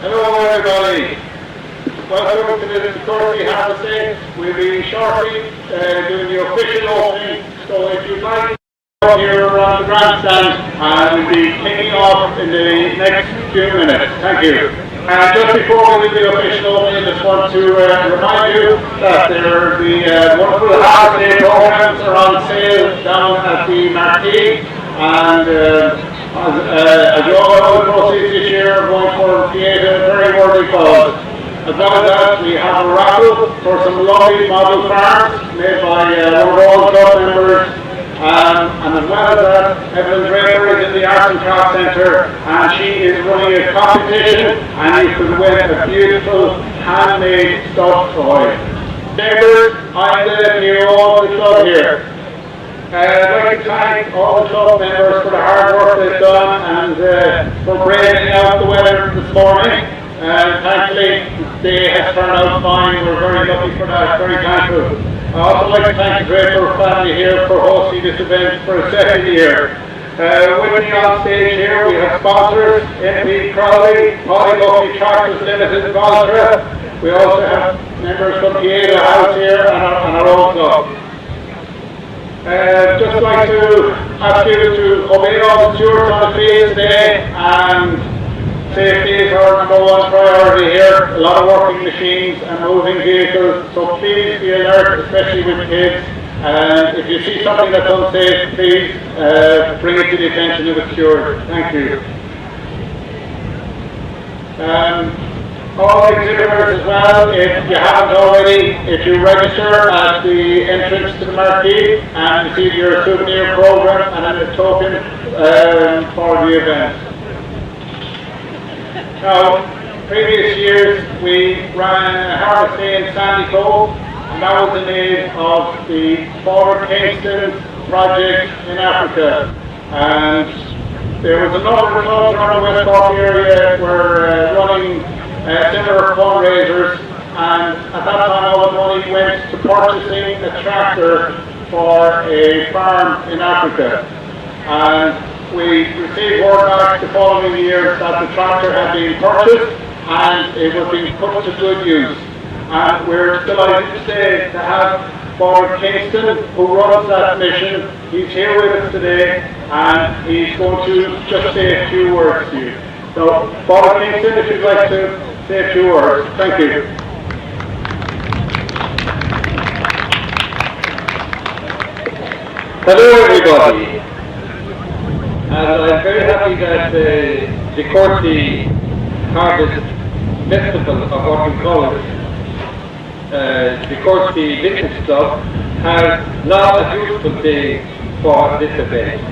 Hello everybody. Welcome to the Courcey Harvest. We'll be shortly doing the official opening. So if you'd like to come here around the grandstand, we'll be kicking off in the next few minutes. Thank you. And just before we do the official opening, I just want to remind you that there are the wonderful Harvest Day programs are on sale down at the marquee. And as you all know, the proceeds this year are going for creative, very worthy cause. As well as that, we have a raffle for some lovely model farms made by one of all club members. And as well as that, Evelyn Draper is in the Arts and Crafts Centre, and she is running a competition, and you can win a beautiful handmade stuffed toy. Neighbours, I'm the hero of the club here. I'd like to thank all the club members for the hard work they've done and for braving out the weather this morning. Thankfully, the day has turned out fine. We're very lucky for that, very thankful. I'd also like to thank the Draper family here for hosting this event for a second year. With me on stage here, we have sponsors, MP Crowley, Polybucky Tractors Limited, Valtra. We also have members from Pieta House here and our own club. Just like to ask you to obey all the stewards on the field today, and safety is our number one priority here. A lot of working machines and moving vehicles, so please be alert, especially with kids. And if you see something that's unsafe, please bring it to the attention of the steward. Thank you. All exhibitors as well, if you haven't already, if you register at the entrance to the marquee and receive your souvenir program and a token for the event. Now, previous years we ran a harvest day in Sandy Cove, and that was in aid of the Forward Kingston project in Africa. And there was a number of clubs around the West Cork area were running similar fundraisers, and at that time all the money went to purchasing a tractor for a farm in Africa. And we received word back the following year that the tractor had been purchased and it was being put to good use. And we're delighted today to have Father Kingston, who runs that mission. He's here with us today, and he's going to just say a few words to you. So, Father Kingston, if you'd like to say a few words. Thank you. Hello everybody. And I'm very happy that the Courcey Harvest Festival, of what we call it, the Courcey Business Club, has now a beautiful day for this event.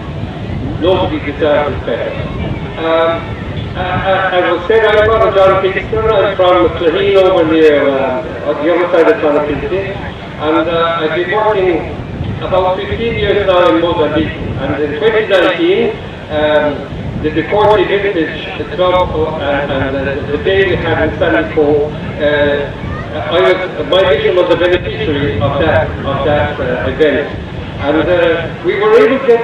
Nobody deserves it better. I will say I'm from John Kingston. I'm from Claheen over near on the other side of Clonakilty, and I've been working about 15 years now in Mozambique. And in 2019, the Courcey Vintage Club and the day we had in Sandy Cove, my mission was a beneficiary of that event. And we were able to get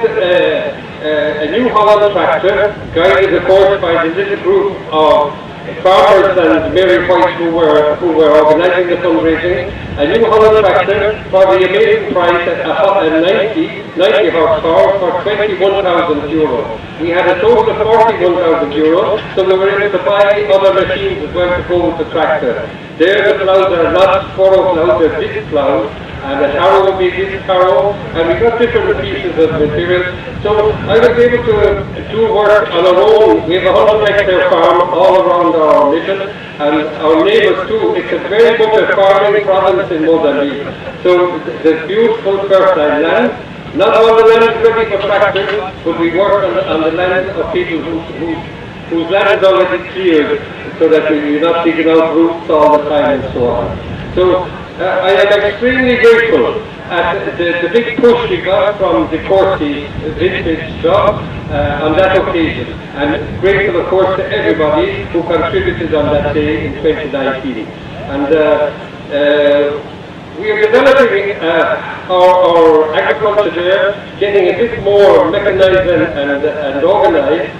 a New Holland tractor, guided of course by the little group of farmers and Mary White who were organising the fundraising, a New Holland tractor for the amazing price at 90 horsepower for €21,000. We had a total of €41,000, so we were able to buy other machines as well to go with the tractor. There the ploughs are not furrow ploughs, they're disc ploughs, and the harrow will be disc harrow, and we got different pieces of material. So I was able to do work on our own. We have a 100-hectare farm all around our mission, and our neighbours too. It's a very much a farming province in Mozambique. So there's beautiful fertile land. Not all the land is ready for tractors, but we work on the land of people whose land is already cleared, so that we're not digging out roots all the time and so on. So I am extremely grateful at the big push we got from the Courcey Vintage Club on that occasion, and grateful of course to everybody who contributed on that day in 2019. And we are developing our agriculture there, getting a bit more mechanized and organised.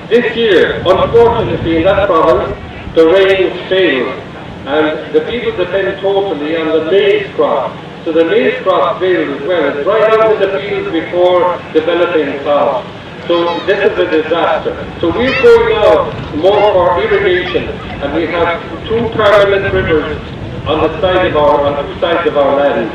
This year, unfortunately, in that province, the rains fail, and the people depend totally on the maize crop. So the maize crop fails as well. It's right out in the fields before developing crops. So this is a disaster. So we're going now more for irrigation, and we have two permanent rivers on the side of on two sides of our land.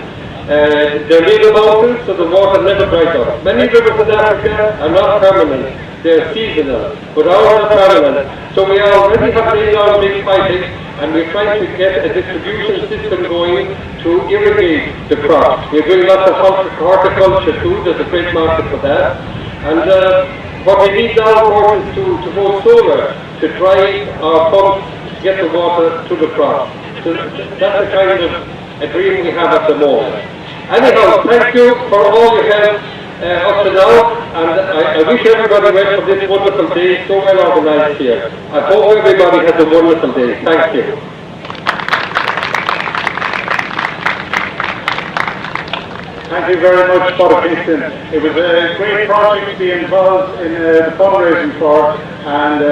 They're little mountains, so the water never dries up. Many rivers in Africa are not permanent, they're seasonal, but ours are permanent. So we already have laid out big piping, and we're trying to get a distribution system going to irrigate the crops. We're doing lots of horticulture too, there's a great market for that. And what we need now, of course, is to go solar, to drive our pumps to get the water to the crops. So that's the kind of a dream we have at the moment. Anyhow, thank you for all your help up to now, and I wish everybody well for this wonderful day, so well organised here. I hope everybody has a wonderful day. Thank you. Thank you very much, Father Kingston. It was a great project to be involved in the fundraising for, and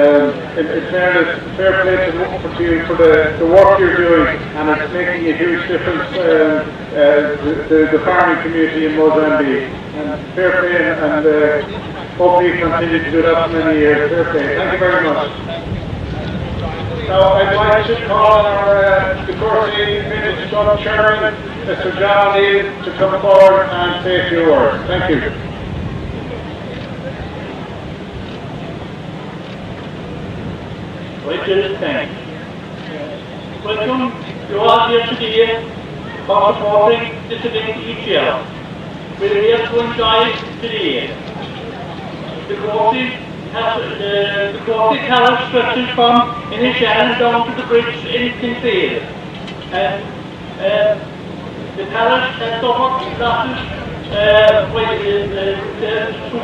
in fairness, fair play to you for the work you're doing, and it's making a huge difference to the farming community in Mozambique. And fair play, and hopefully you continue to do that for many years. Fair play. Thank you very much. Now I'd like to call on the Courcey Village Club Chairman, Mr. John Neal, to come forward and say a few words. Thank you. Richard, thanks. Welcome to all here today for supporting this event each year. We're here to enjoy today. The Courcey Carriage stretches from Inishannon down to the bridge in Kinfield. The parish has suffered losses with the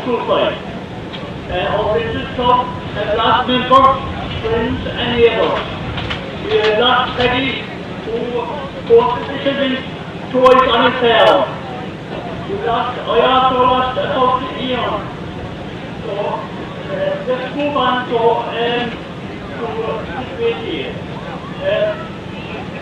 suicide. Our village club has lost members, friends and neighbours. We have lost Peggy, who participated toys on his farm. I also lost a house in Ian. So let's move on to this way here.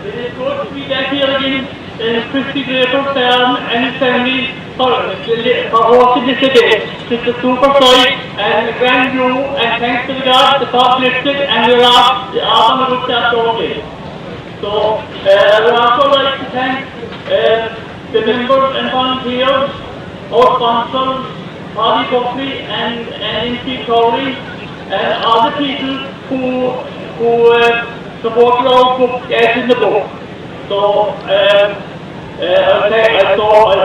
It is good to be back here again in Christy Draper Farm and his family for hosting this event. It's a super sight and a grand view, and thanks to God, the top lifted and we're off on the good start okay. So I would also like to thank the members and volunteers, our sponsors, Paddy Buckley and NC Crowley, and all the people who supported our book as in the book. So I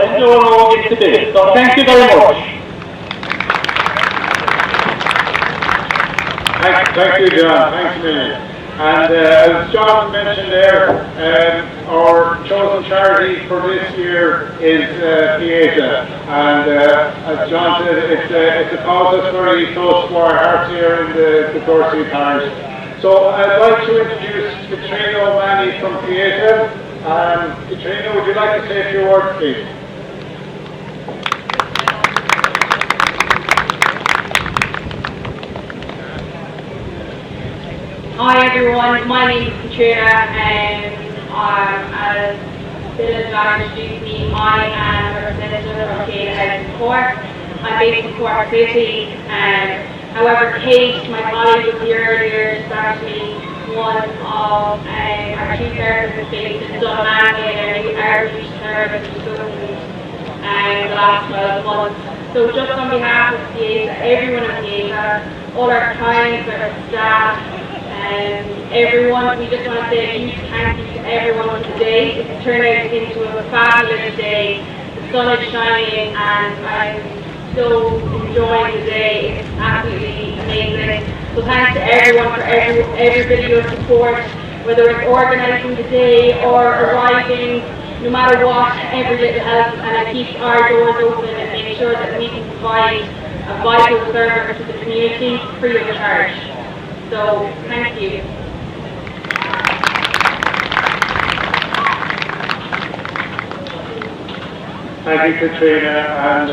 think you all get today. So thank you very much. Thank you, John. Thanks a million. And as John mentioned there, our chosen charity for this year is Pieta. And as John said, it's a cause that's very close to our hearts here in the Courcey parish. So I'd like to introduce Katrina O'Mahony from Pieta. Katrina, would you like to say a few words, please? Hi everyone, my name is Katrina, and as Bill has introduced me, I am a representative from Kate House in Cork. I'm based in Cork City, however Kate, my colleague was here earlier, is actually one of our two services based in Dunmanway, and our outreach service is in the last 12 months. So just on behalf of Pieta, everyone at Pieta, all our clients, our staff, everyone, we just want to say a huge thank you to everyone today. It's turned out into a fabulous day. The sun is shining and I'm so enjoying the day. It's absolutely amazing. So thanks to everyone for every bit of your support, whether it's organising the day or arriving, no matter what, every little helps, and it keeps our doors open and makes sure that we can provide a vital service to the community free of charge. So, thank you. Thank you, Katrina, and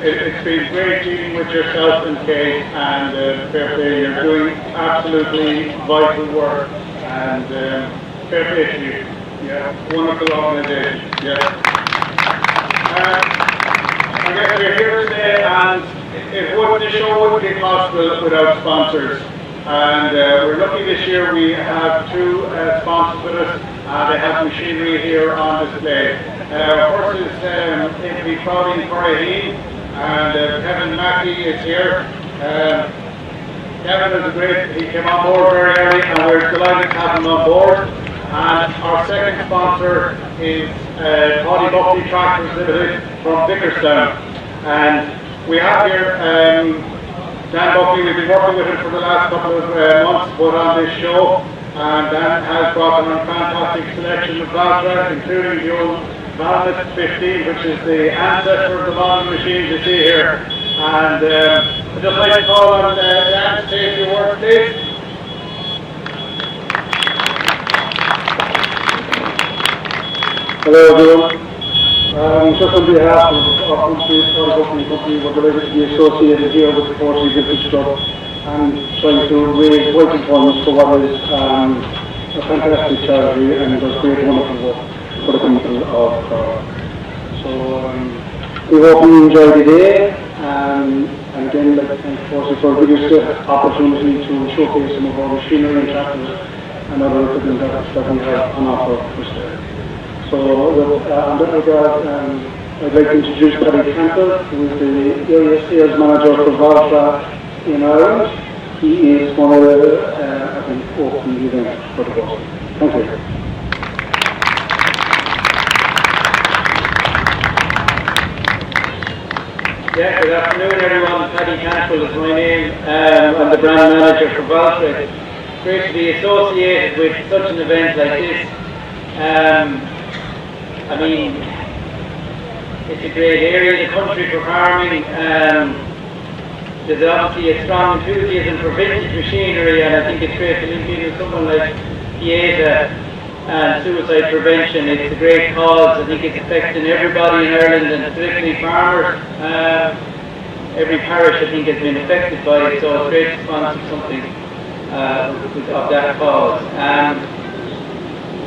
it's been great dealing with yourself and Kate, and fair play, you're doing absolutely vital work, and fair play to you. Yeah, wonderful organisation. Yeah. I guess we're here today, and the show wouldn't be possible without sponsors. And we're lucky this year we have two sponsors with us. They have machinery here on display. First is Italy Crowding Corraheen, and Kevin Mackey is here. Kevin is he came on board very early, and we're delighted to have him on board. And our second sponsor is Paddy Buckley Tractors Limited from Vickerstown. And we have here Dan Buckley. We've been working with him for the last couple of months to put on this show. And Dan has brought in a fantastic selection of Valtra, including the old Valmet 15, which is the ancestor of the modern machines you see here. And I'd just like to call on Dan to say a few words, please. Hello everyone. Just on behalf of our company, we're delighted to be associated here with the Courcey Vintage Club and trying to raise vital funds for what is a fantastic charity and does great wonderful work for the people of Cork. So we hope you enjoy the day, and again I'd like to thank Courcey for giving us the opportunity to showcase some of our machinery and tractors and other equipment that we have on offer for sale. So in that regard, I'd like to introduce Paddy Campbell, who is the area sales manager for Valtra in Ireland. He is one of the opening the event for the bus. Thank you. Yeah, good afternoon everyone. Paddy Campbell is my name. I'm the brand manager for Valtra. It's great to be associated with such an event like this. I mean, it's a great area in the country for farming. There's obviously a strong enthusiasm for vintage machinery, and I think it's great to link in with someone like Pieta and suicide prevention. It's a great cause. I think it's affecting everybody in Ireland, and particularly farmers. Every parish, I think, has been affected by it, so it's great to sponsor something of that cause.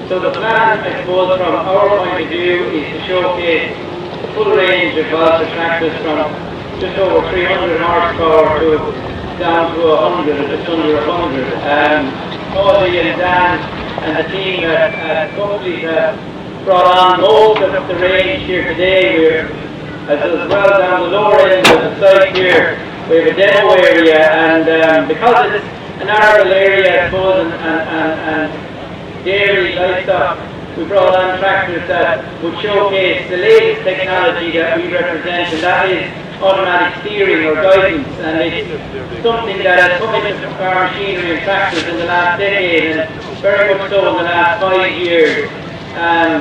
So the plan, I suppose, from our point of view, is to showcase the full range of Valtra tractors from just over 300 horsepower to down to 100, or just under 100. Courcey and Dan and the team at Buckley have brought on most of the range here today. We're as well down the lower end of the site here. We have a demo area, and because it's an arable area, I suppose, and dairy, livestock, we brought on tractors that would showcase the latest technology that we represent, and that is automatic steering or guidance, and it's something that has come into farm machinery and tractors in the last decade, and very much so in the last 5 years.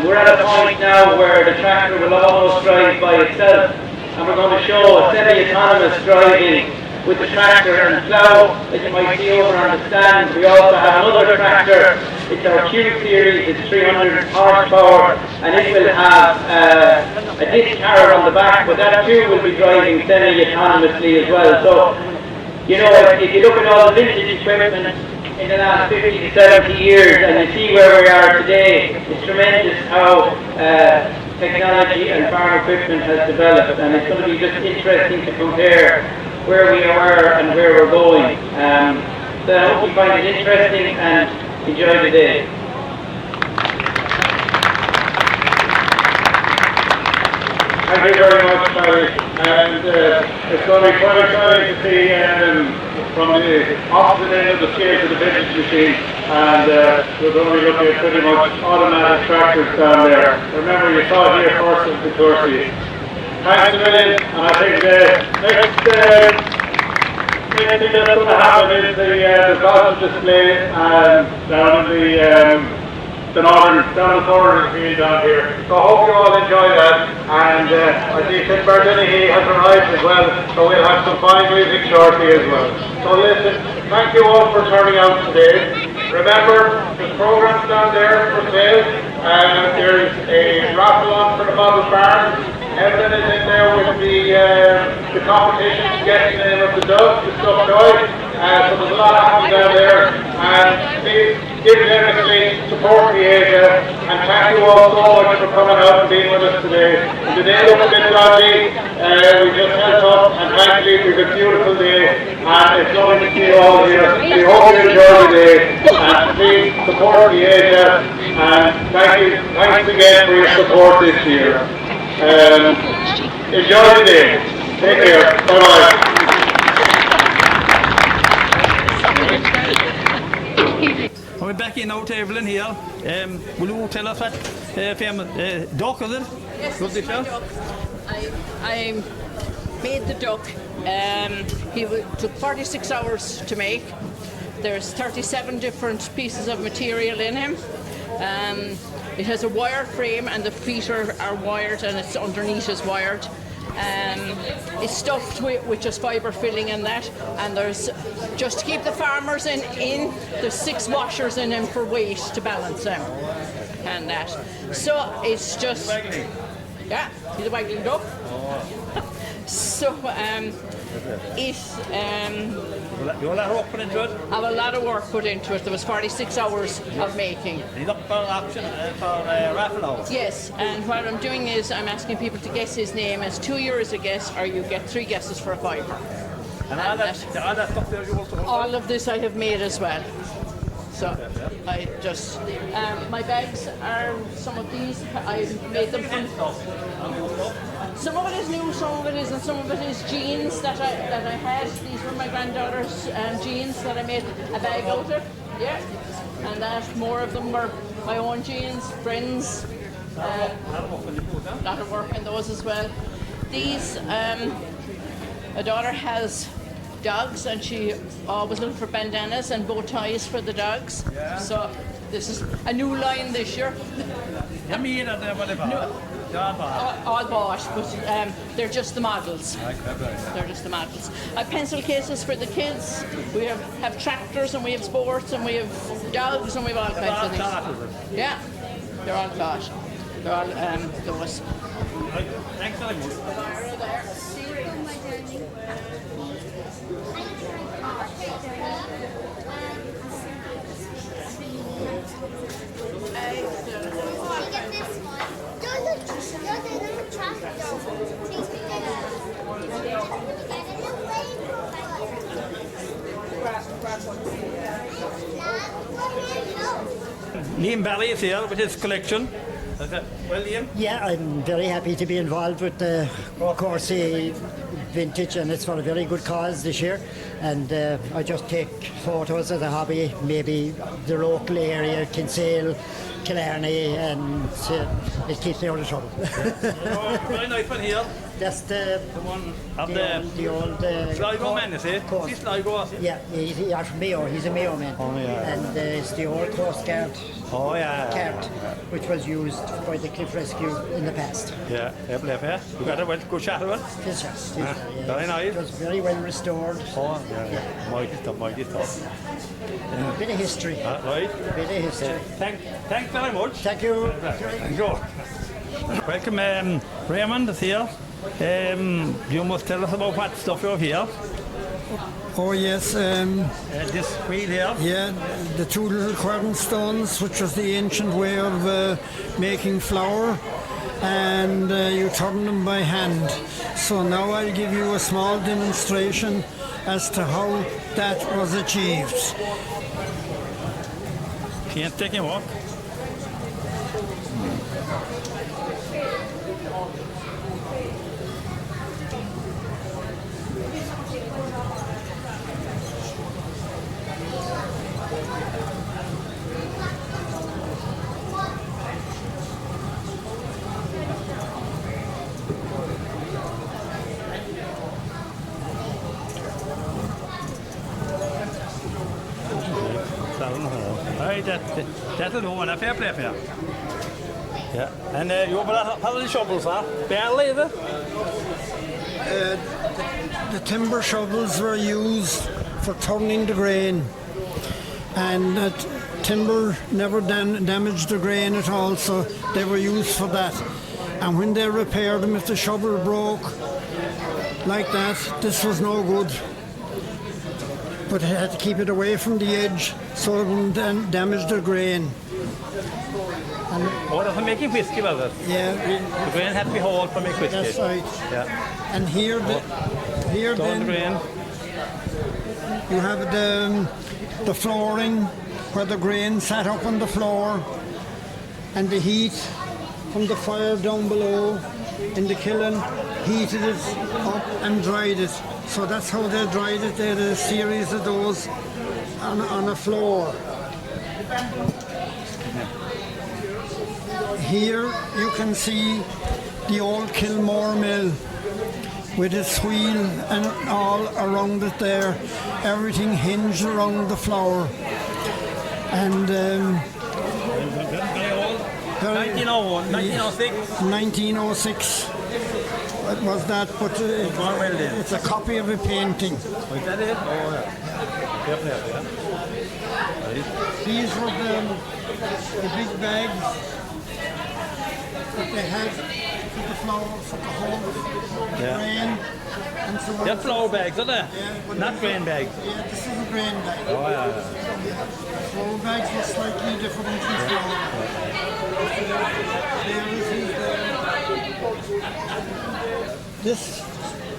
We're at a point now where the tractor will almost drive by itself, and we're going to show a semi-autonomous driving with the tractor and plough that you might see over on the stand. We also have another tractor. It's our Q series. It's 300 horsepower, and it will have a disc carrier on the back, but that too will be driving semi-autonomously as well. So, you know, if you look at all the vintage equipment in the last 50 to 70 years, and you see where we are today, it's tremendous how technology and farm equipment has developed, and it's going to be just interesting to compare where we are and where we're going. So I hope you find it interesting and enjoy the day. Thank you very much, Paddy. And it's going to be quite exciting to see from the opposite end of the scale to the vintage machine. And we're going to be looking at pretty much automatic tractors down there. Remember, you saw it here first in the Courcey. Thanks a million, and I think the next thing that's going to happen is the Valtra display down in the northern field down here. So I hope you all enjoy that, and I see Tim Bardini has arrived as well, so we'll have some fine music shortly as well. So listen, thank you all for turning out today. Remember, there's programs down there for sale, and there's a raffle on for the model farm. Everything is in there with the competition to get the name of the dog, the stuffed toy. So there's a lot happening down there. And please give generously, support the Asia, and thank you all so much for coming out and being with us today. The day looks a bit dodgy, we just helped up, and thankfully we've a beautiful day, and it's lovely to see you all here. We hope you enjoy the day, and please support the Asia, and thanks again for your support this year. Enjoy the day. Take care. Bye-bye. We're back in our table in here. Will you tell us what famous duck is it? Yes, Good it's my dish, duck. I made the duck. Took 46 hours to make. There's 37 different pieces of material in him. It has a wire frame and the feet are wired and it's underneath is wired. It's stuffed with just fibre filling and that, and there's just to keep the farmers in there's 6 washers in them for weight to balance them and that. So it's just he's a waggling duck. So you a lot of work put into it? I have a lot of work put into it. There was 46 hours of making. You look for option for raffle now? Yes, and what I'm doing is I'm asking people to guess his name. It's €2 a guess, or you get 3 guesses for a fiver. And all that stuff there you also all of this I have made as well. So I just my bags are some of these. I made them from. Some of it is new, some of it isn't. Some of it is jeans that I had. These were my granddaughter's jeans that I made a bag out of. Yeah, and that more of them were my own jeans, friends. A lot of work in those as well. These, a daughter has dogs and she always looking for bandanas and bow ties for the dogs. Yeah. So this is a new line this year. I mean, whatever. All bought, but they're just the models. They're just the models. I have pencil cases for the kids. We have tractors and we have sports and we have dogs and we have all kinds of things. Yeah, they're all caught. They're all those. Thanks very much. Liam Barry is here with his collection. Well, Liam? Yeah, I'm very happy to be involved with the Courcey vintage, and it's for a very good cause this year. And I just take photos as a hobby, maybe the local area, Kinsale, Killarney, and it keeps me out of trouble. Very nice one here. That's the one of the old Sligo man, is it? He's Sligo. Yeah, he's from Mayo. He's a Mayo man. Oh, yeah. And it's the old Coast Guard cart, which was used by the Cliff Rescue in the past. Yeah, I believe, yeah. You got a good shot of it? Yes, very nice. It was very well restored. Oh, yeah. Mighty stuff. A bit of history. Right. A bit of history. Thanks very much. Thank you. Thank you. Welcome, Raymond is here. You must tell us about what stuff you have here. Oh yes, this wheel here. Yeah, the 2 little quadrant stones, which was the ancient way of making flour, and you turn them by hand. So now I'll give you a small demonstration as to how that was achieved. Can't take a walk. That's a one, a fair play for you. Yeah, and you have a lot of shovels, huh? Barely, is it? The timber shovels were used for turning the grain, and timber never damaged the grain at all, so they were used for that. And when they repaired them, if the shovel broke like that, this was no good. but I had to keep it away from the edge so it wouldn't damage the grain. Oh, that's for making whiskey, was it? Yeah, The grain had to be hauled for making whiskey. that's right. Yeah. And here Down the then grain. you have the flooring where the grain sat up on the floor, and the heat from the fire down below in the kiln heated it up and dried it. So that's how they dried it. They had a series of those on a floor. Here you can see the old Kilmore mill with its wheel and all around it there. Everything hinged around the flour. And Very old. 1901, 1906. 1906 it was that, but it's a copy of a painting. Was that it? Oh, yeah. Yeah. These were the big bags that they had for the flour, for the whole grain. And so on. They're flour bags, are they? Yeah, but Not grain bags. Yeah, this is a grain bag. Oh, yeah. Flour bags were slightly different from flour. This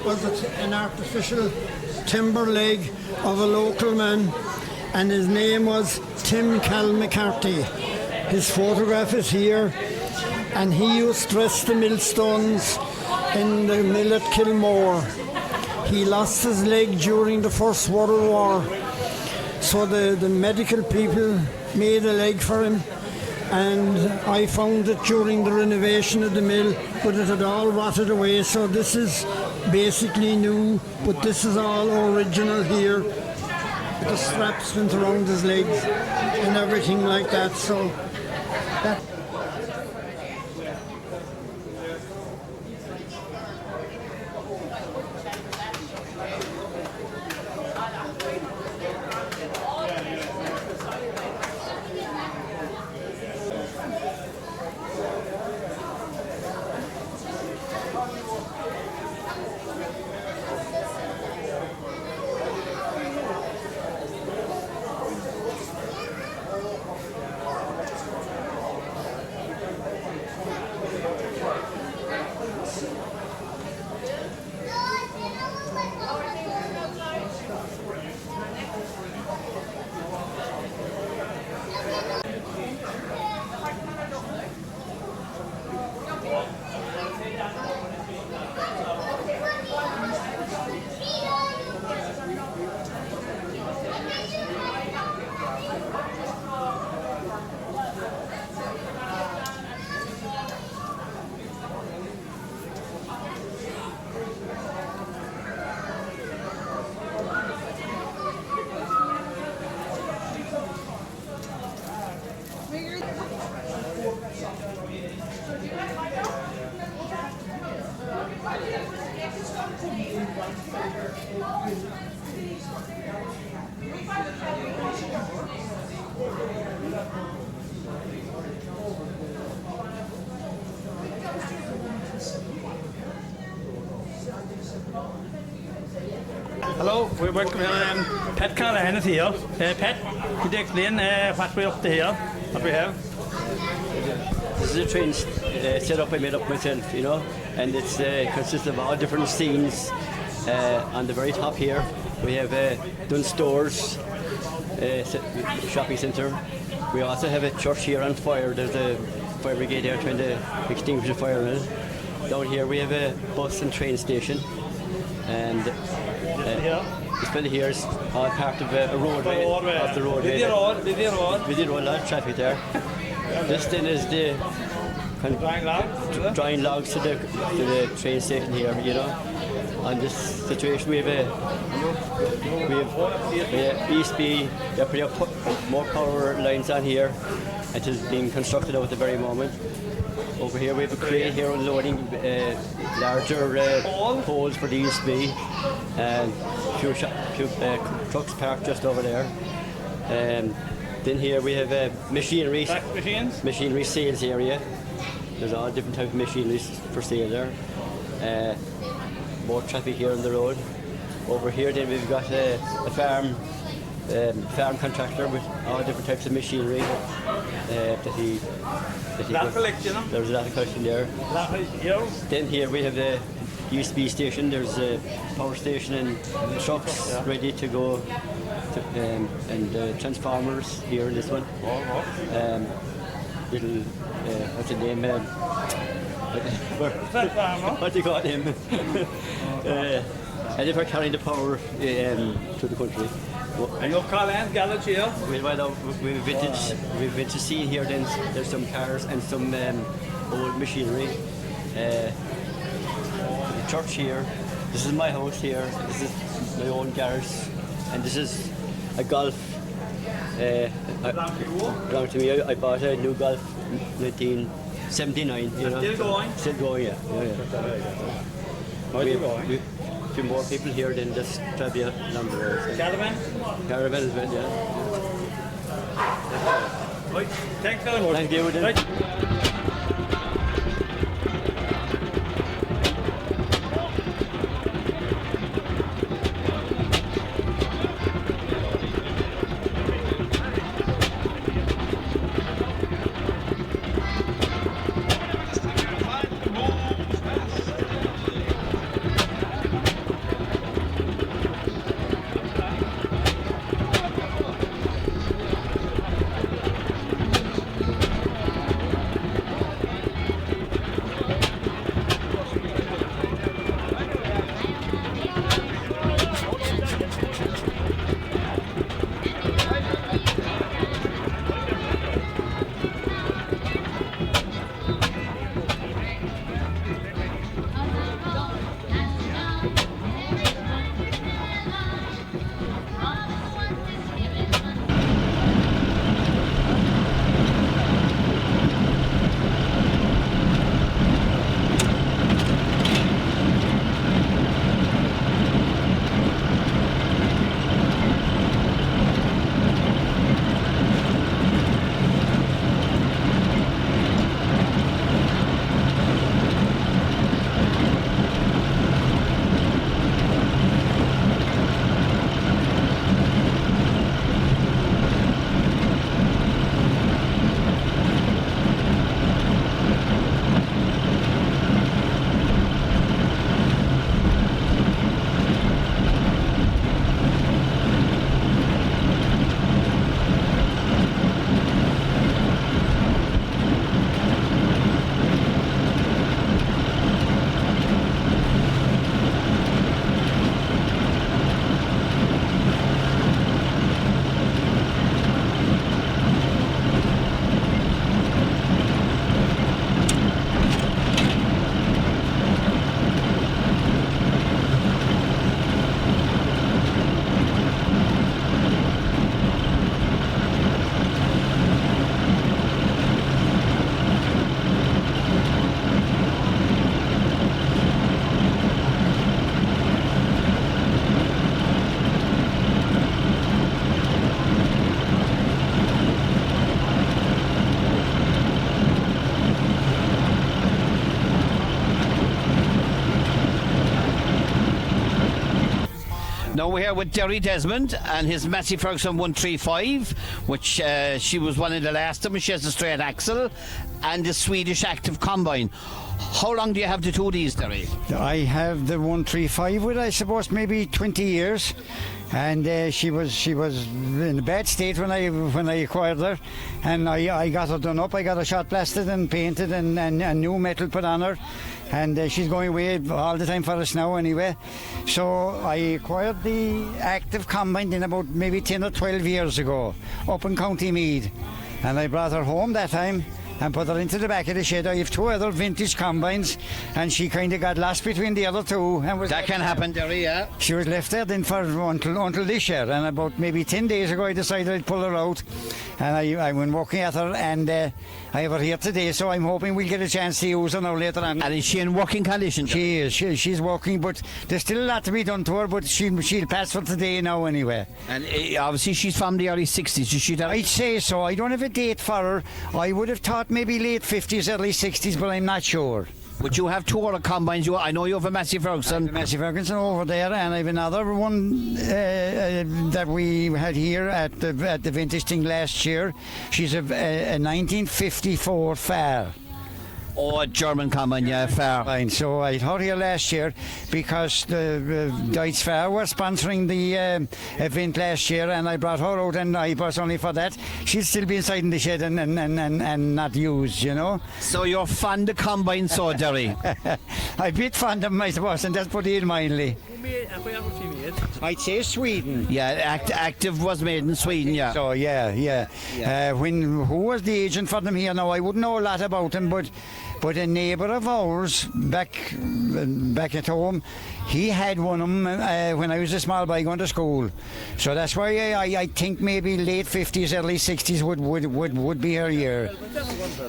was an artificial timber leg of a local man, and his name was Tim Cal McCarthy. His photograph is here, and he used to dress the millstones in the mill at Kilmore. He lost his leg during the First World War, so the medical people made a leg for him, and I found it during the renovation of the mill, but it had all rotted away, so this is basically new, but this is all original here. The straps went around his legs and everything like that, so that. Hello, we're working with Pat Callahan is here. Pat, could you explain what we're up to here, what we have? This is a train setup I made up myself, you know, and it's consists of all different scenes. On the very top here, we have done stores, shopping centre. We also have a church here on fire. There's a fire brigade there trying to extinguish the fire in it. Down here we have a bus and train station, and this fella here is all part of a roadway, off the roadway. Busy road. We did a lot of traffic there. This then is the kind of drying logs to the train station here, you know. On this situation we have ESB, they're putting up more power lines on here, and it is being constructed out at the very moment. Over here we have a crane here unloading larger poles for the ESB, and a few trucks parked just over there. Then here we have machinery sales area. There's all different types of machinery for sale there. More traffic here on the road. Over here then we've got a farm farm contractor with all different types of machinery that he Lot of collection, huh? There's a lot of collection there. Lot of yours. Then here we have the USB station. There's a power station and trucks ready to go, and transformers here in this one. Little what's the name? What do you call him? And if we're carrying the power to the country. And your Collins Garage here? We've vintage scene here. Then there's some cars and some old machinery. The church here. This is my house here. This is my own garage, and this is a golf. Belonged to me. I bought a new golf 1979. You know. Still going? Still going, yeah. We have a few more people here than just trivia along the road. Caravan? Caravan as well, yeah. Right. Thanks very much. Thank you. Right. Now we're here with Derry Desmond and his Massey Ferguson 135, which she was one of the last of them. She has a straight axle and the Swedish active combine. How long do you have the two of these, Derry? I have the 135 with, I suppose, maybe 20 years, and she was in a bad state when I acquired her, and I got her done up. I got her shot blasted and painted and new metal put on her, and she's going away all the time for us now anyway. So I acquired the active combine in about maybe 10 or 12 years ago up in County Meath, and I brought her home that time and put her into the back of the shed. I have two other vintage combines, and she kind of got lost between the other two. And was that can happen, Derry, yeah. She was left there then for until this year, and about maybe 10 days ago I decided I'd pull her out, and I went walking at her, and I have her here today, so I'm hoping we'll get a chance to use her now later on. And is she in working condition? She is. She's working, but there's still a lot to be done to her, but she'll pass for today now anyway. And obviously she's from the early 60s. Is she that? I'd say so. I don't have a date for her. I would have thought maybe late 50s, early 60s, but I'm not sure. But you have 2 other combines. I know you have a Massey Ferguson. Massey Ferguson over there, and I have another one that we had here at the vintage thing last year. She's a 1954 Fair. Oh, a German combine, yeah, fair. Fine. So I thought here last year because the Deutsche Fair were sponsoring the event last year, and I brought her out, and I was only for that. She'll still be inside in the shed and not used, you know. So you're fond of combine, so Derry? I'm a bit fond of them, I suppose, and that's put it mildly. I'd say Sweden. Yeah, Active was made in Sweden, yeah. So yeah. Who was the agent for them here now? I wouldn't know a lot about them, but a neighbour of ours back at home, he had one of them when I was a small boy going to school. So that's why I think maybe late 50s, early 60s would be her year.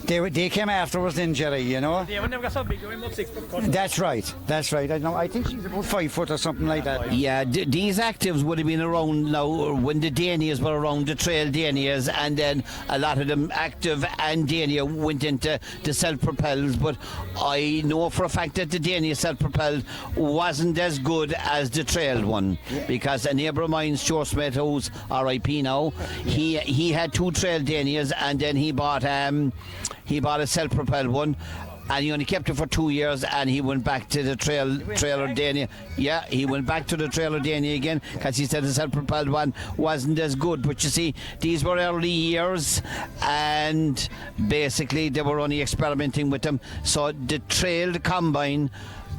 They came afterwards then, Jerry, you know. That's right. I think she's about 5 foot or something like that. Yeah, these Actives would have been around now when the Danias were around, the trail Danias, and then a lot of them, Active and Dania, went into the self-propelled. But I know for a fact that the Dania self-propelled wasn't as good as the trailed one, because a neighbour of mine, Stuart Smith, who's RIP now, he had 2 trailed Danias, and then he bought a self-propelled one, and he only kept it for 2 years, and he went back to the trailer Dania. Yeah, he went back to the trailer Dania again, because he said the self-propelled one wasn't as good. But you see, these were early years, and basically they were only experimenting with them. So the trailed combine,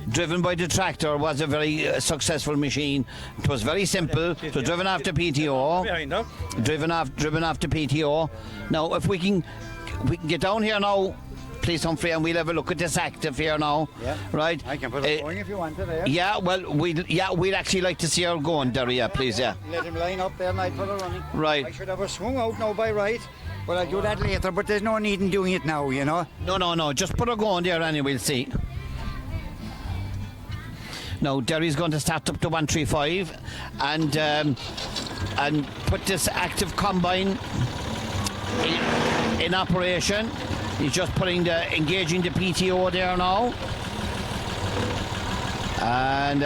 driven by the tractor, was a very successful machine. It was very simple. It was driven after PTO. Driven after PTO. Now, if we can get down here now, please, Humphrey, and we'll have a look at this Active here now. Yeah. Right. I can put it going if you want it there. Yeah, well, we'd actually like to see her going, Derry, yeah, please, yeah. Let him line up there and I'd put her running. Right. I should have her swung out now by right, but I'll do that later, but there's no need in doing it now, you know. No, just put her going there and we'll see. Now, Derry's going to start up to 135 and put this Active combine in operation. He's just engaging the PTO there now. And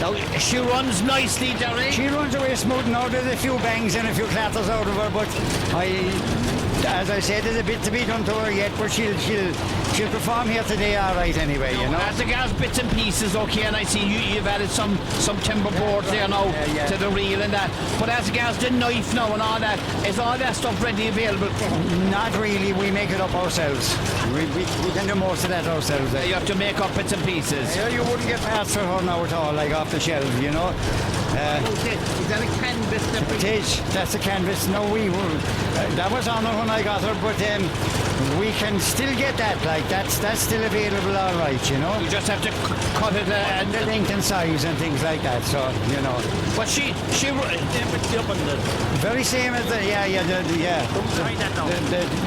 now she runs nicely, Derry. She runs away smooth now. There's a few bangs and a few clatters out of her, but as I said, there's a bit to be done to her yet, but she'll perform here today all right anyway, you know. As regards bits and pieces, okay, and I see you've added some timber boards there now to the reel and that, but as regards the knife now and all that, is all that stuff ready available? Not really, we make it up ourselves. We can do most of that ourselves. You have to make up bits and pieces. Yeah, you wouldn't get parts for her now at all, like off the shelf, you know. Is that a canvas? It is, that's a canvas. No, that was on her when I got her, but we can still get that, like that's still available all right, you know. You just have to cut it and the length and size and things like that, so, you know. But she very same as the,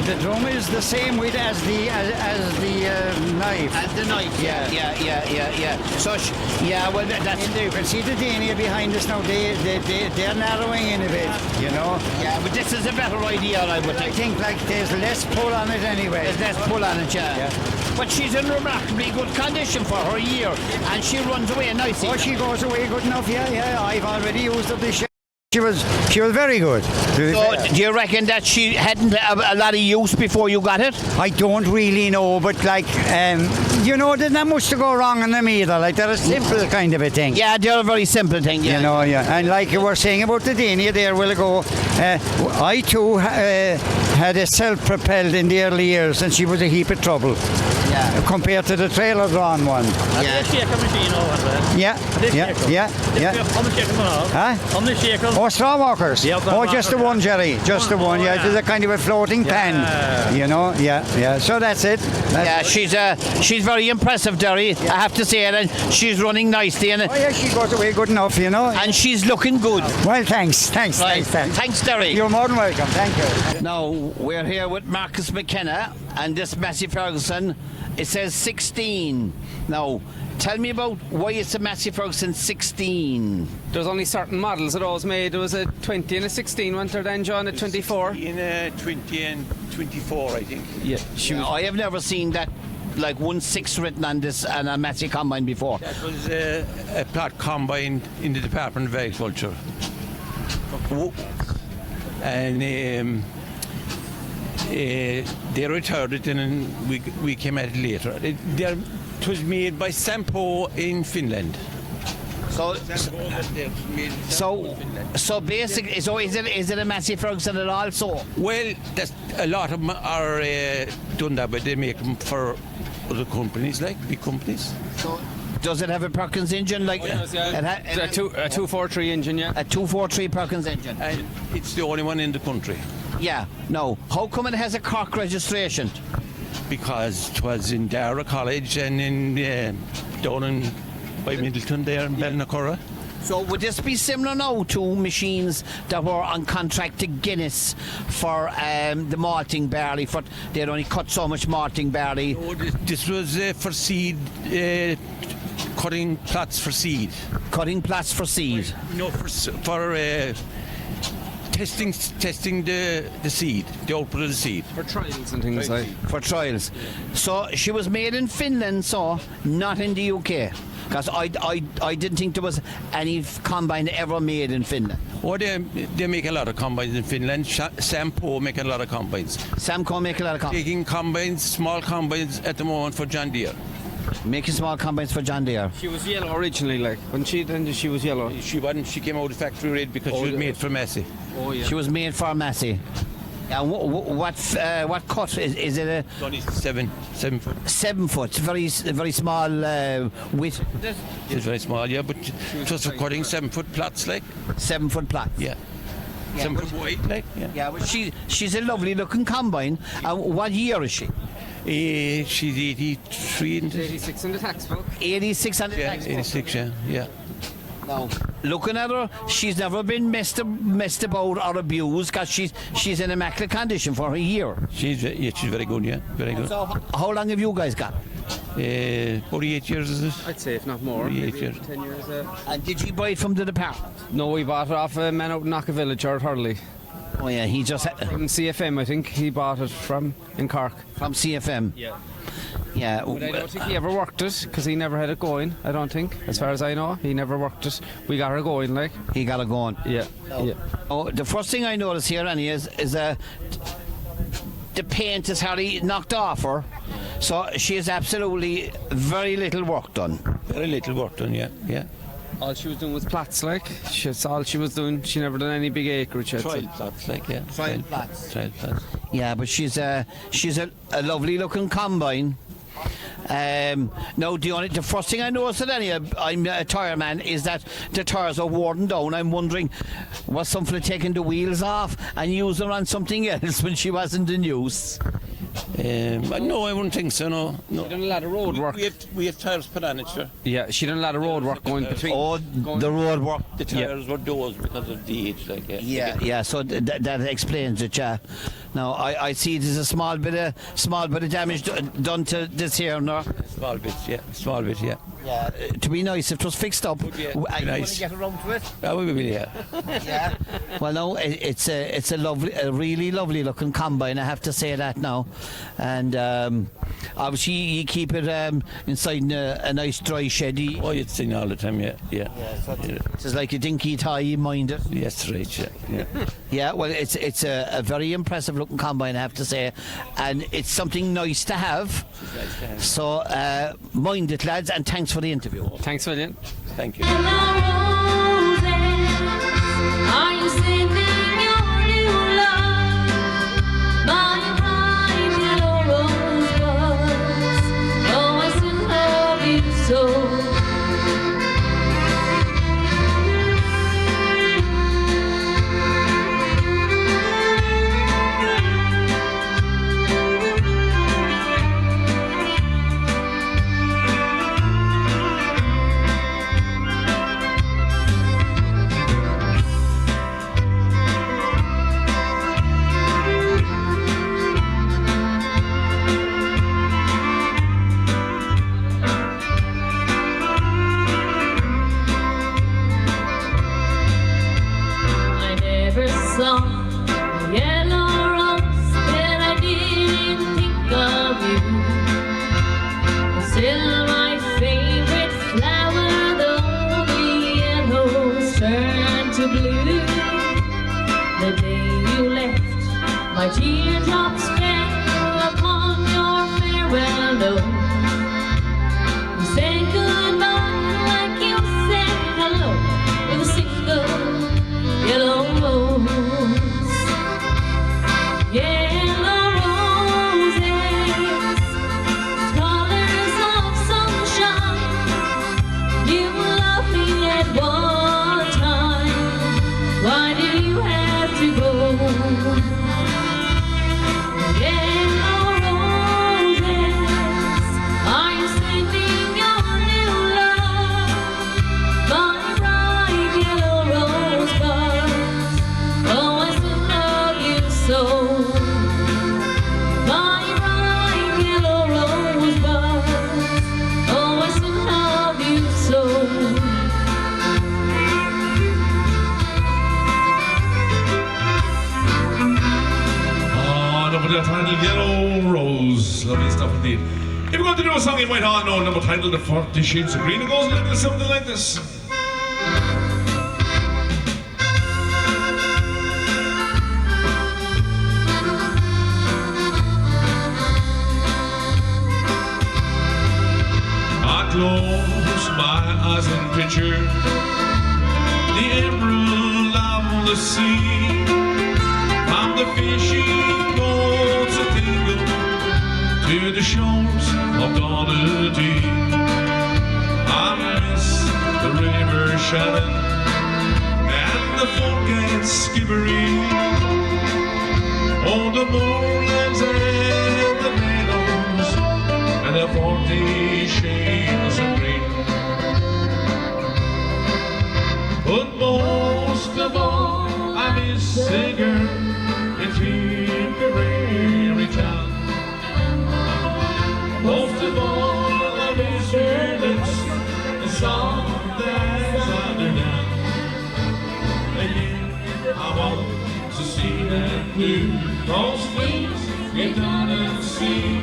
the drum is the same width as the knife. As the knife, yeah. So, well, that's... You can see the Dania behind us now, they're narrowing in a bit, you know. Yeah, but this is a better idea, I would think. I think, like, there's less pull on it anyway. There's less pull on it, yeah. But she's in remarkably good condition for her year, and she runs away nicely. Oh, she goes away good enough, yeah. I've already used her this year. She was very good. So, do you reckon that she hadn't a lot of use before you got it? I don't really know, but like, you know, there's not much to go wrong in them either. Like, they're a simple kind of a thing. Yeah, they're a very simple thing, yeah. You know, yeah. And like you were saying about the Dania there a while ago, I too had a self-propelled in the early years, and she was a heap of trouble. Yeah. Compared to the trailer-drawn one. Yeah. Yeah. How many shakers on? Huh? How many shakers? Oh, straw walkers. Yeah, oh, just the one, Jerry. Just the one. Yeah, it's a kind of a floating pan. You know. Yeah. So that's it. She's very impressive, Derry. I have to say it, and she's running nicely. And she goes away good enough, you know. And she's looking good. Well, thanks, Derry. You're more than welcome. Thank you. Now we're here with Marcus McKenna and this Massey Ferguson. It says 16. Now, tell me about why it's a Massey Ferguson 16. There's only certain models that always made. There was a 20 and a 16, wasn't there then, John, a 24? In a 20 and 24, I think. Yeah, I have never seen that, like 1-6 written on this and a Massey combine before. That was a plot combine in the Department of Agriculture. And they retired it and we came at it later. It was made by Sampo in Finland. So basically, so is it a Massey Ferguson at all? So well, a lot of them are done that, but they make them for other companies, like big companies. So does it have a Perkins engine? Like a 243 engine, yeah. A 243 Perkins engine. And it's the only one in the country. Yeah. No. How come it has a Cork registration? Because it was in Dara College and in down in by Middleton there in Ballinacurra. So would this be similar now to machines that were on contract to Guinness for the malting barley? For they'd only cut so much malting barley. No, this was for seed, cutting plots for seed. Cutting plots for seed. No, for testing the seed, the output of the seed. For trials and things like. For trials. So she was made in Finland, so not in the UK. Because I didn't think there was any combine ever made in Finland. Oh, they make a lot of combines in Finland. Sampo make a lot of combines. Samco make a lot of combines. Taking combines, small combines at the moment for John Deere. Making small combines for John Deere. She was yellow originally, like when she was yellow. She wasn't. She came out of factory red because she was made for Massey. Oh yeah. She was made for Massey. And what cut is it? A Only 7 foot. 7 foot, very small width. It's very small, yeah, but just for cutting 7 foot plots, like 7 foot plots. Yeah. 7 foot wide, like Yeah, but she's a lovely looking combine. What year is she? She's 83. 86 in the tax book. 86 on the Yeah, tax book. 86. Yeah. Now, looking at her, she's never been messed about or abused because she's in immaculate condition for a year. She's very good, yeah, very good. So, how long have you guys got? 48 years is it? I'd say if not more. 48 years. 10 years. And did you buy it from the department? No, we bought it off a man out in Knocker Village or Hurley. Oh yeah, he just From CFM, I think he bought it from in Cork. From CFM. Yeah. Yeah. But I don't think he ever worked it because he never had it going. I don't think, as far as I know, he never worked it. We got her going, like. He got it going. Yeah. Yeah. Oh, the first thing I notice here, Annie, is the paint is hardly knocked off her, so she has absolutely very little work done. Very little work done, yeah. All she was doing was plots, like. That's all she was doing. She never done any big acreage. Trial plots, like, yeah. Trial plots. Trial plots. Yeah, but she's a lovely looking combine. Now the first thing I noticed, I'm a tyre man, is that the tyres are worn down. I'm wondering, was somebody taking the wheels off and using them on something else when she wasn't in use? No, I wouldn't think so. No. She done a lot of road work. We have tyres put on it, sure. Yeah, she done a lot of road work going between. Oh, the road work. The tyres were those because of the age, like. Yeah. So that explains it. Yeah. Now I see there's a small bit of damage done to this here, no? Small bit, yeah. Yeah. To be nice if it was fixed up. Yeah, I nice. want to get around to it. That would be, yeah. Yeah. Well, no, it's a really lovely looking combine. I have to say that now, and obviously you keep it inside a nice dry shed. Oh, you'd sing all the time, yeah. So it's like a dinky tie, you mind it. Yes, right, yeah. Yeah, well, it's a very impressive looking combine, I have to say, and it's something nice to have. So mind it, lads, and thanks for the interview. Thanks, William. Thank you. Are you singing your new love? My pride, your rosebuds. Oh, I still love you so. Yellow Rose. Lovely stuff indeed. If we're going to do a song you might all know, a number titled The 40 Shades of Green, it goes a little something like this. I close my eyes and picture the emerald of the sea, from the fishing boats that tingle to the shores of Donaldee. I miss the river Shannon and the folk at Skibbereen. Oh, the moorlands and the meadows and the 40 shades of green. But most of all, I miss a girl in Tipperary town. Most of all, I miss her lips, the song that's under down. Again, I want to see them blue, those things get down and see.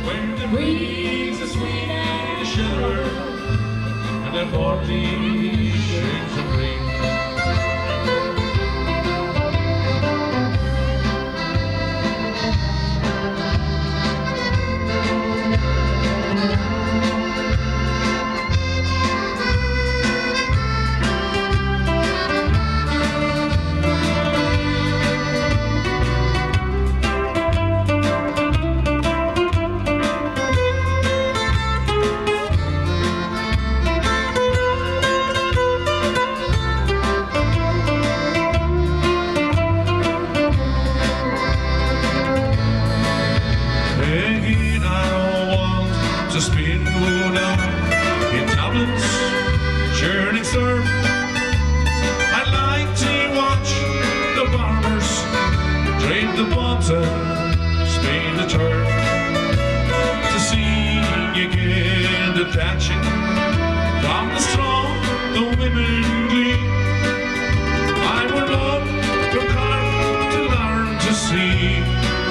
When the breeze is sweet and the shiver, and the 40 shades of green. Detaching from the strong, the women glean. I would love to come to learn to see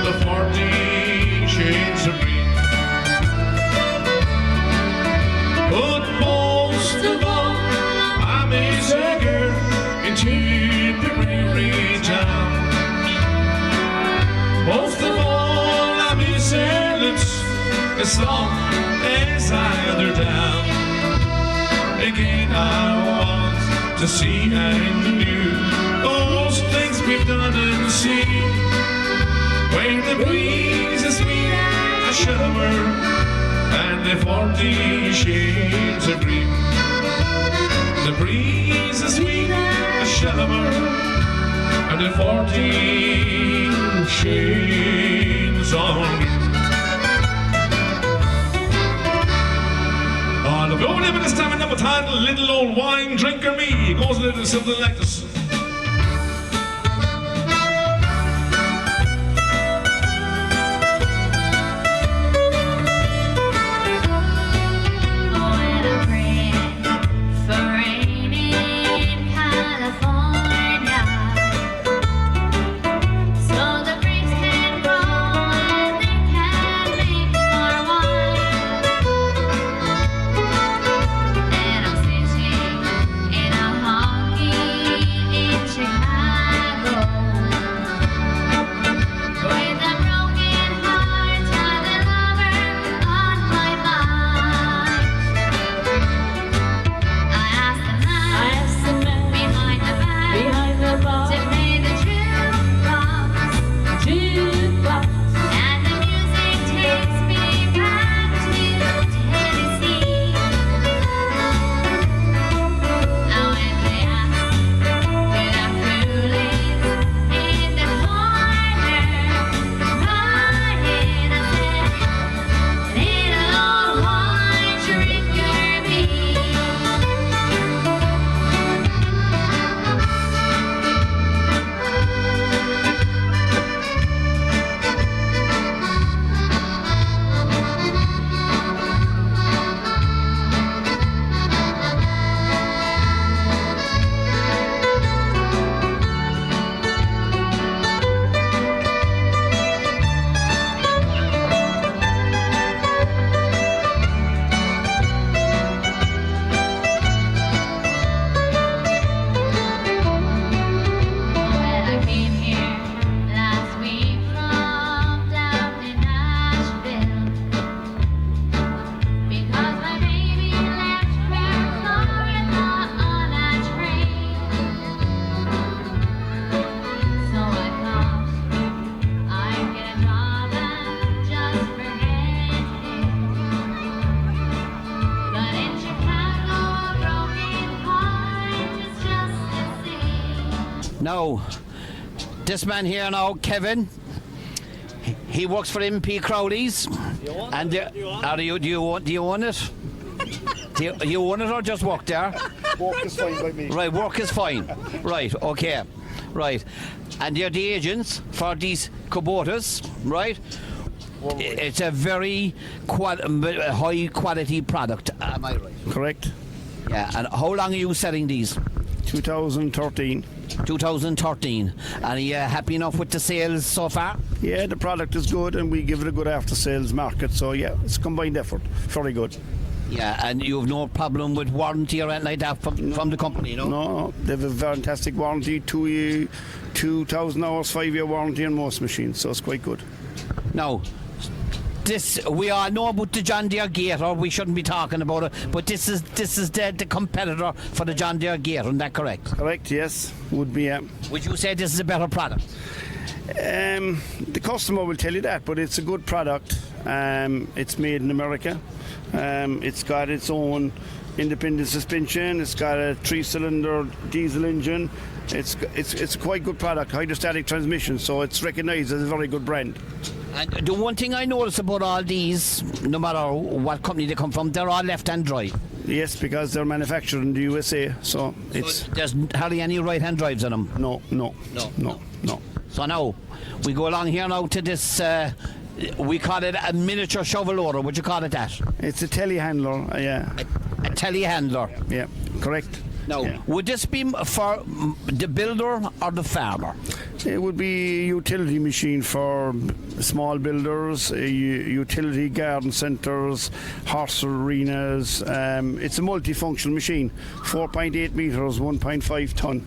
the 40 shades of green. But most of all, I miss a girl in Tipperary town. Most of all, I miss her lips, as long as I other down. Again, I want to see and do those things we've done and seen. When the breeze is sweet as shower and the 40 shades of green. The breeze is sweet as shower and the 40 shades of green. We're going to this time another title, Little Old Wine Drinker Me. It goes a little something like this. In a honky Now, this man here now, Kevin, he works for MP Crowley's. And do you own it? Do you own it or just work there? Work is fine by me. Right, work is fine. Right, okay. Right. And they're the agents for these Kubotas, right? It's a very high quality product. Am I right? Correct. Yeah, and how long are you selling these? 2013. 2013. And are you happy enough with the sales so far? Yeah, the product is good and we give it a good after sales market, so yeah, it's combined effort. Very good. Yeah, and you have no problem with warranty or anything like that from the company, no? No, they have a fantastic warranty, 2,000 hours, 5-year warranty on most machines, so it's quite good. Now, we all know about the John Deere Gator, we shouldn't be talking about it, but this is the competitor for the John Deere Gator, isn't that correct? Correct, yes, would be. Would you say this is a better product? The customer will tell you that, but it's a good product. It's made in America. It's got its own independent suspension. It's got a 3-cylinder diesel engine. It's a quite good product, hydrostatic transmission, so it's recognised as a very good brand. And the one thing I notice about all these, no matter what company they come from, they're all left-hand drive. Yes, because they're manufactured in the USA, so it's... There's hardly any right-hand drives in them? No. So now, we go along here now to this, we call it a miniature shovel loader, would you call it that? It's a telehandler, yeah. A telehandler? Yeah, correct. Now, would this be for the builder or the farmer? It would be a utility machine for small builders, utility garden centres, horse arenas. It's a multifunctional machine, 4.8 metres, 1.5 tonne.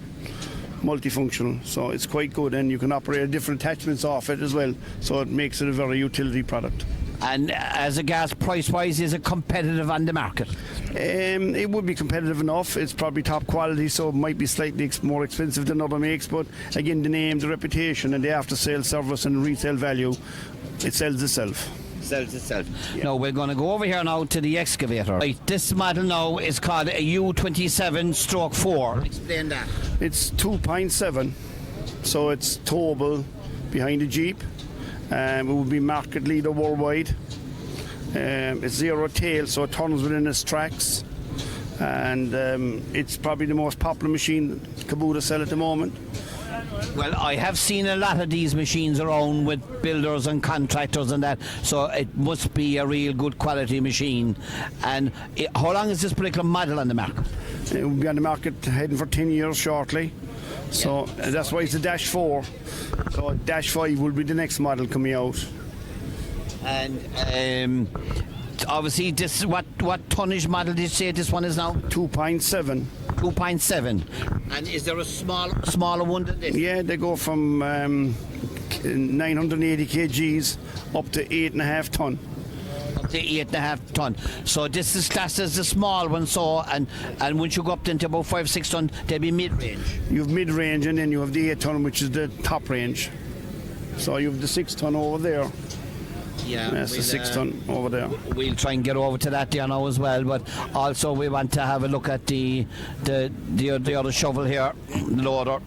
Multifunctional, so it's quite good, and you can operate different attachments off it as well, so it makes it a very utility product. And as a gas price-wise, is it competitive on the market? It would be competitive enough. It's probably top quality, so it might be slightly more expensive than other makes, but again, the name, the reputation, and the after-sale service and resale value, it sells itself. Yeah. Now we're going to go over here now to the excavator. Right, this model now is called a U27/4. Explain that. It's 2.7, so it's towable behind the Jeep. It will be market leader worldwide. It's zero tail, so it turns within its tracks, and it's probably the most popular machine Kubota sell at the moment. Well, I have seen a lot of these machines around with builders and contractors and that, so it must be a real good quality machine. And how long is this particular model on the market? It will be on the market heading for 10 years shortly. So that's why it's a Dash 4. So Dash 5 will be the next model coming out. And obviously, this is what tonnage model did you say this one is now? 2.7. 2.7. And is there a smaller one than this? Yeah, they go from 980 kgs up to 8.5 tonne. Up to 8.5 tonne. So this is classed as the small one, so and once you go up into about 5-6 tonne, they'll be mid-range. You have mid-range, and then you have the 8 tonne, which is the top range. So you have the 6 tonne over there. Yeah, that's the 6 tonne over there. We'll try and get over to that there now as well, but also we want to have a look at the other shovel here, the loader.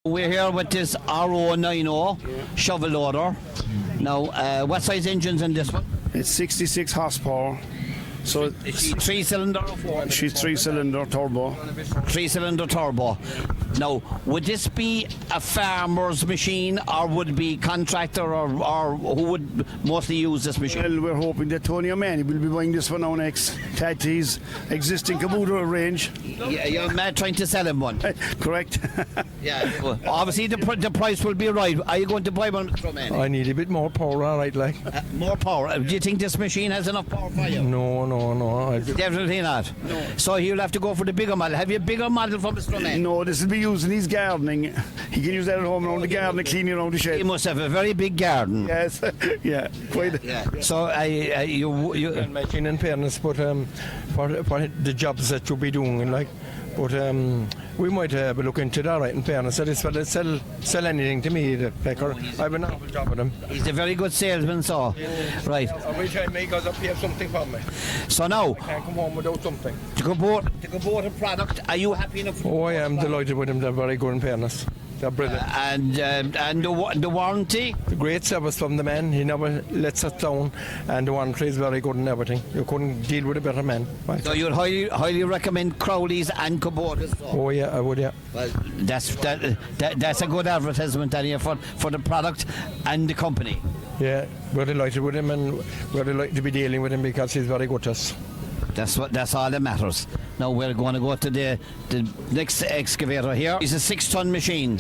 We're here with this RO90 shovel loader. Now, what size engine's in this one? It's 66 horsepower. So is she 3-cylinder or 4? She's 3-cylinder turbo. 3-cylinder turbo. Now, would this be a farmer's machine, or would it be contractor, or who would mostly use this machine? Well, we're hoping that Tony O'Mahony will be buying this one now next. Add to his existing Kubota range. Yeah, you're mad trying to sell him one. Correct. Yeah. Well, obviously, the price will be right. Are you going to buy one, Mr. O'Mahony? I need a bit more power, all right, like. More power. Do you think this machine has enough power for you? No. Definitely not. No. So he'll have to go for the bigger model. Have you a bigger model for Mr. O'Mahony? No, this will be used in his gardening. He can use that at home around the garden, cleaning around the shed. He must have a very big garden. Yes, yeah, quite. Yeah. So you imagine in fairness, but for the jobs that you'll be doing, like But we might have a look into that, right, in fairness. So this fella sell anything to me, the Pecker. I've an awful job with him. He's a very good salesman, so. Right. Every time he goes up, he has something for me. So now, I can't come home without something. to go board a product, are you happy enough? Oh, I am delighted with them. They're very good in fairness. They're brilliant. And the warranty? The great service from the man. He never lets us down. And the warranty is very good and everything. You couldn't deal with a better man. Right. So you'd highly recommend Crowley's and Kubota's? Oh, yeah, I would, yeah. Well, that's a good advertisement anyway for the product and the company. Yeah, we're delighted with him and we're delighted to be dealing with him because he's very good to us. That's all that matters. Now we're going to go to the next excavator here. It's a 6-ton machine.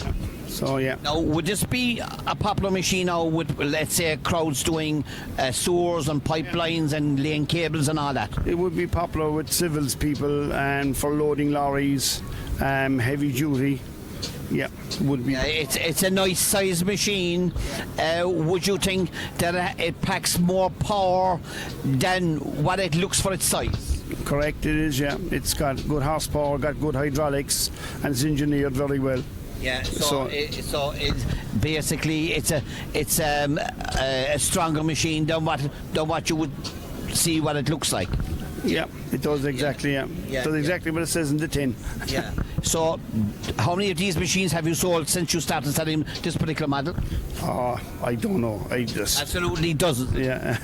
So yeah. Now would this be a popular machine now with, let's say, crowds doing sewers and pipelines and laying cables and all that? It would be popular with civils people and for loading lorries, heavy duty. Yeah, would be. It's a nice size machine. Would you think that it packs more power than what it looks for its size? Correct, it is, yeah. It's got good horsepower, got good hydraulics, and it's engineered very well. Yeah, so it's basically it's a stronger machine than what you would see what it looks like. Yeah, it does exactly, yeah. It does exactly what it says in the tin. Yeah. So, how many of these machines have you sold since you started selling this particular model? I don't know. I just absolutely doesn't. Yeah.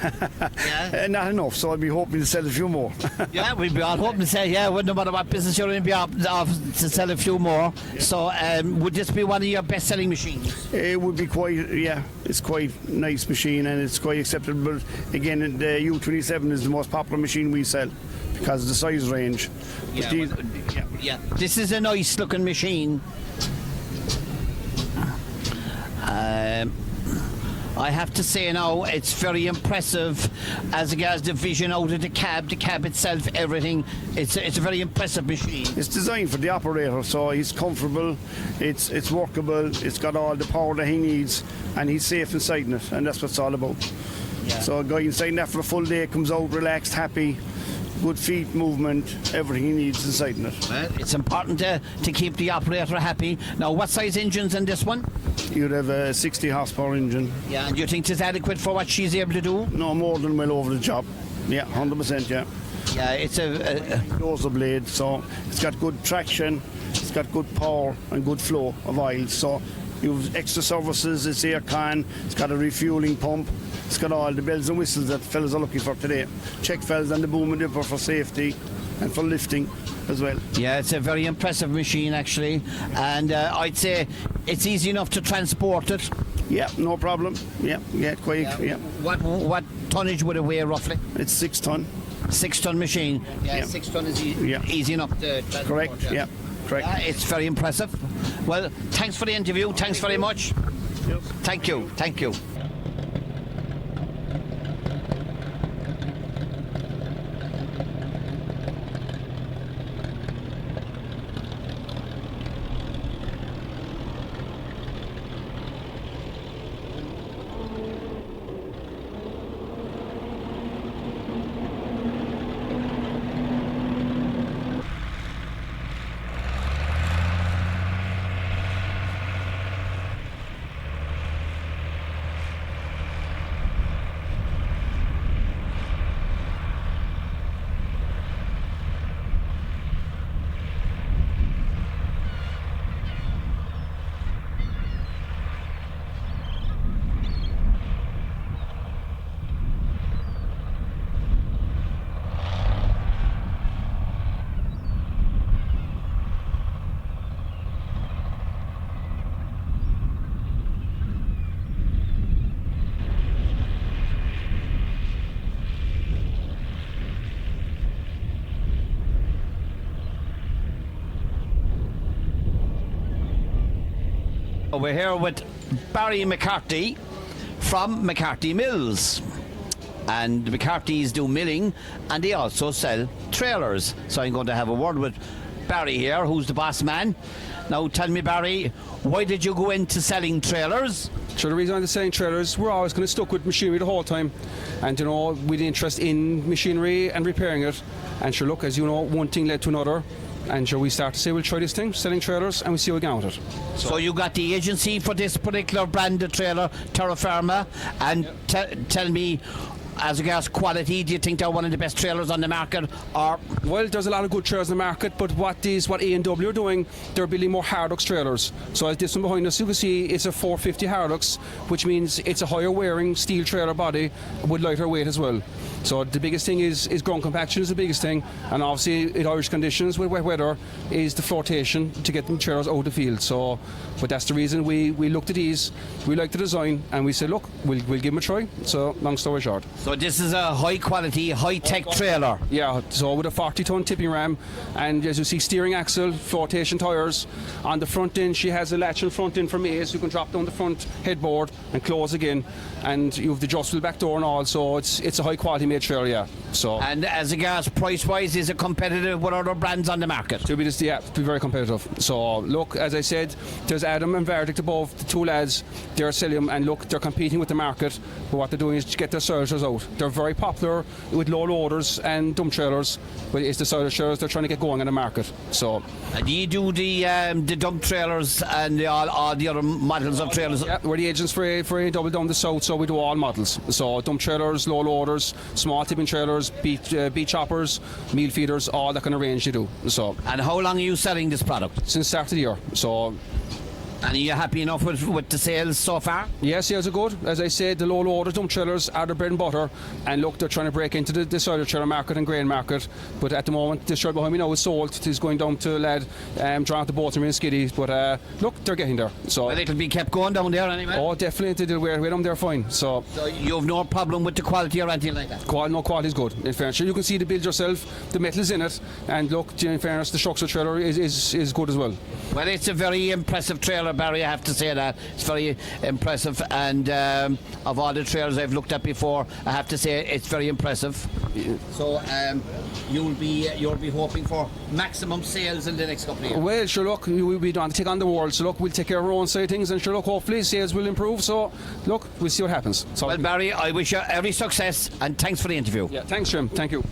Not enough. So I'd be hoping to sell a few more. Yeah, we'd be all hoping to say, well, no matter what business you're in, be off to sell a few more. Yeah. So, would this be one of your best-selling machines? It would be quite. Yeah, it's quite a nice machine and it's quite acceptable. But again, the U27 is the most popular machine we sell because of the size range. Yeah. This is a nice looking machine. I have to say now, it's very impressive as regards the vision out of the cab itself, everything. It's a very impressive machine. It's designed for the operator, so he's comfortable, it's workable, it's got all the power that he needs, and he's safe inside it, and that's what it's all about. Yeah. So a guy inside that for a full day comes out relaxed, happy, good feet movement, everything he needs inside it. Well, it's important to keep the operator happy. Now, what size engine's in this one? You'd have a 60 horsepower engine. Yeah, and do you think it's adequate for what she's able to do? No, more than well over the job. Yeah, 100%, yeah. Yeah, it's a dozer blade, so it's got good traction, it's got good power and good flow of oil. So you've extra services, it's air con, it's got a refueling pump, it's got all the bells and whistles that fellas are looking for today. Check fellas and the boom and dipper for safety and for lifting as well. Yeah, it's a very impressive machine actually, and I'd say it's easy enough to transport it. Yeah, no problem. Yeah, quite. Yeah. What tonnage would it weigh roughly? It's 6 ton. 6 ton machine. Yeah, 6 ton is easy enough to transport. Correct. Yeah, correct. It's very impressive. Well, thanks for the interview. Thanks very much. Yep. Thank you. We're here with Barry McCarthy from McCarthy Mills, and the McCarthys do milling and they also sell trailers. So I'm going to have a word with Barry here, who's the boss man. Now tell me, Barry, why did you go into selling trailers? So the reason I'm selling trailers, we're always kind of stuck with machinery the whole time, and we had interest in machinery and repairing it, And sure, look, as you know, one thing led to another. And sure, we start to say, we'll try this thing, selling trailers, and we see how we get on with it. So you got the agency for this particular brand of trailer, Terra Firma, and tell me, as regards quality, do you think they're one of the best trailers on the market? Or well, there's a lot of good trailers in the market, but what A&W are doing, they're building more Hardux trailers. So as this one behind us, you can see it's a 450 Hardux, which means it's a higher wearing steel trailer body with lighter weight as well. So the biggest thing is ground compaction is the biggest thing, and obviously in Irish conditions with wet weather is the flotation to get them trailers out of the field. So, but that's the reason we looked at these, we liked the design, and we said, look, we'll give them a try. So long story short. So this is a high quality, high tech trailer. Yeah, so with a 40-ton tipping ram, and as you see, steering axle, flotation tyres. On the front end, she has a latch in front end for maze. You can drop down the front headboard and close again, and you have the adjustable back door and all. So it's a high quality made trailer, yeah. So and as regards price wise, is it competitive with other brands on the market? To be very competitive. So look, as I said, there's Adam and Verdict above, the two lads. They're selling them, and look, they're competing with the market. But what they're doing is to get their silage out. They're very popular with low loaders and dump trailers, but it's the silage trailers they're trying to get going in the market. So do you do the dump trailers and all the other models of trailers? Yeah, we're the agents for A&W down the south, so we do all models. So dump trailers, low loaders, small tipping trailers, beat choppers, meal feeders, all that kind of range you do. So. And how long are you selling this product? Since the start of the year. So. And are you happy enough with the sales so far? Yes, sales are good. As I said, the low loader dump trailers are the bread and butter, and look, they're trying to break into the silage trailer market and grain market, but at the moment this trailer behind me now is sold. It is going down to a lad drawing out the boats and in skiddy, but look, they're getting there. So well, it'll be kept going down there anyway. Oh, definitely, they'll wear them there fine. So you have no problem with the quality or anything like that? No, quality is good. In fairness, you can see the build yourself, the metal's in it, and look, in fairness, the structure trailer is good as well. Well, it's a very impressive trailer, Barry, I have to say that. It's very impressive, and of all the trailers I've looked at before, I have to say it's very impressive. So you'll be hoping for maximum sales in the next couple of years? Well, sure, look, we'll be trying to take on the world, so look, we'll take care of our own side of things, and sure, look, hopefully sales will improve, so look, we'll see what happens. So, well, Barry, I wish you every success, and thanks for the interview. Yeah, thanks, Jim. Thank you.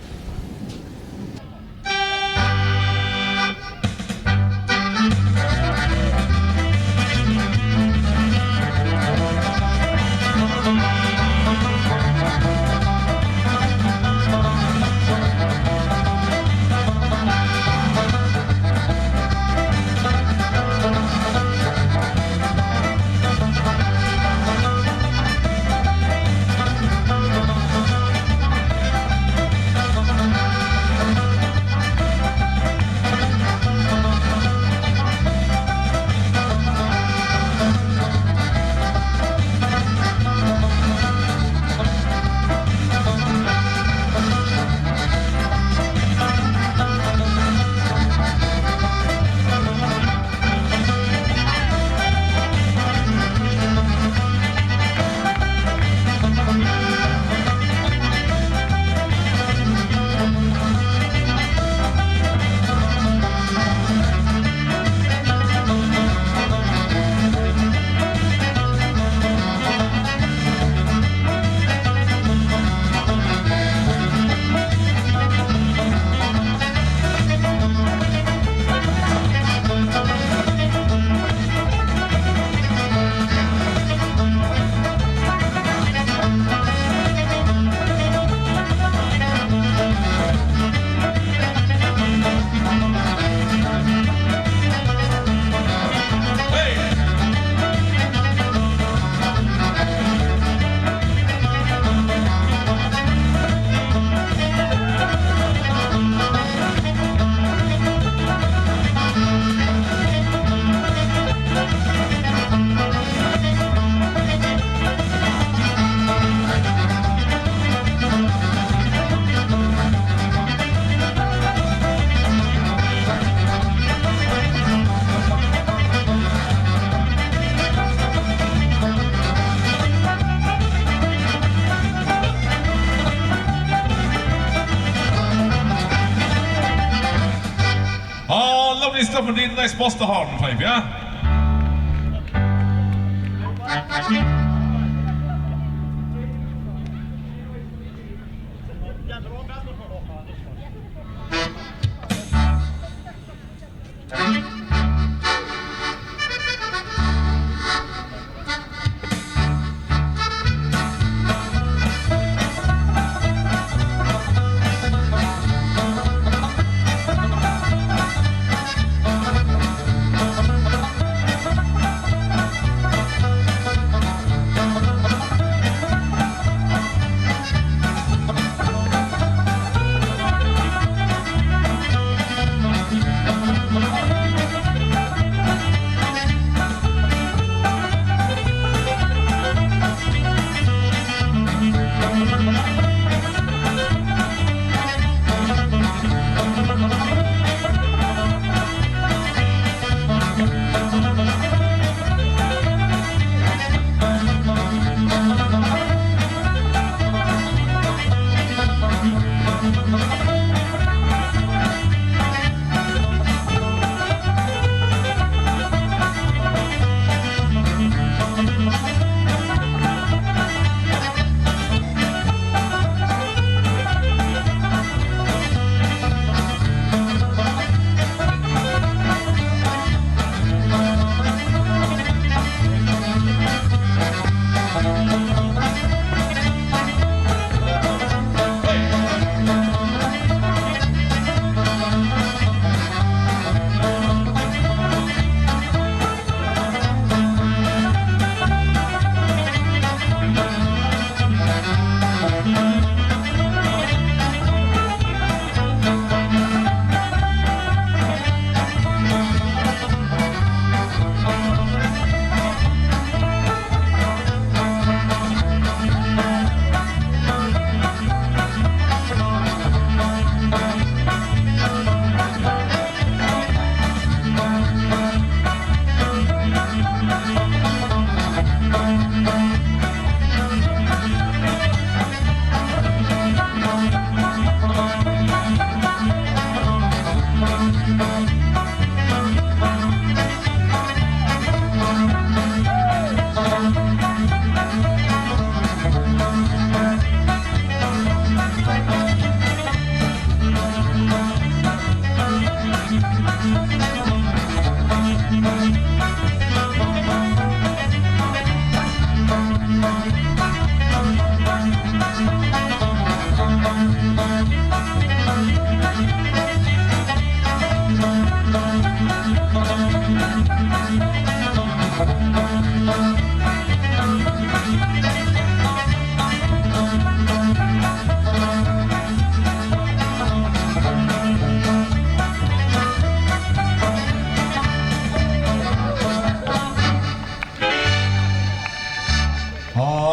Stuff and need a nice Buster Horn pipe, yeah?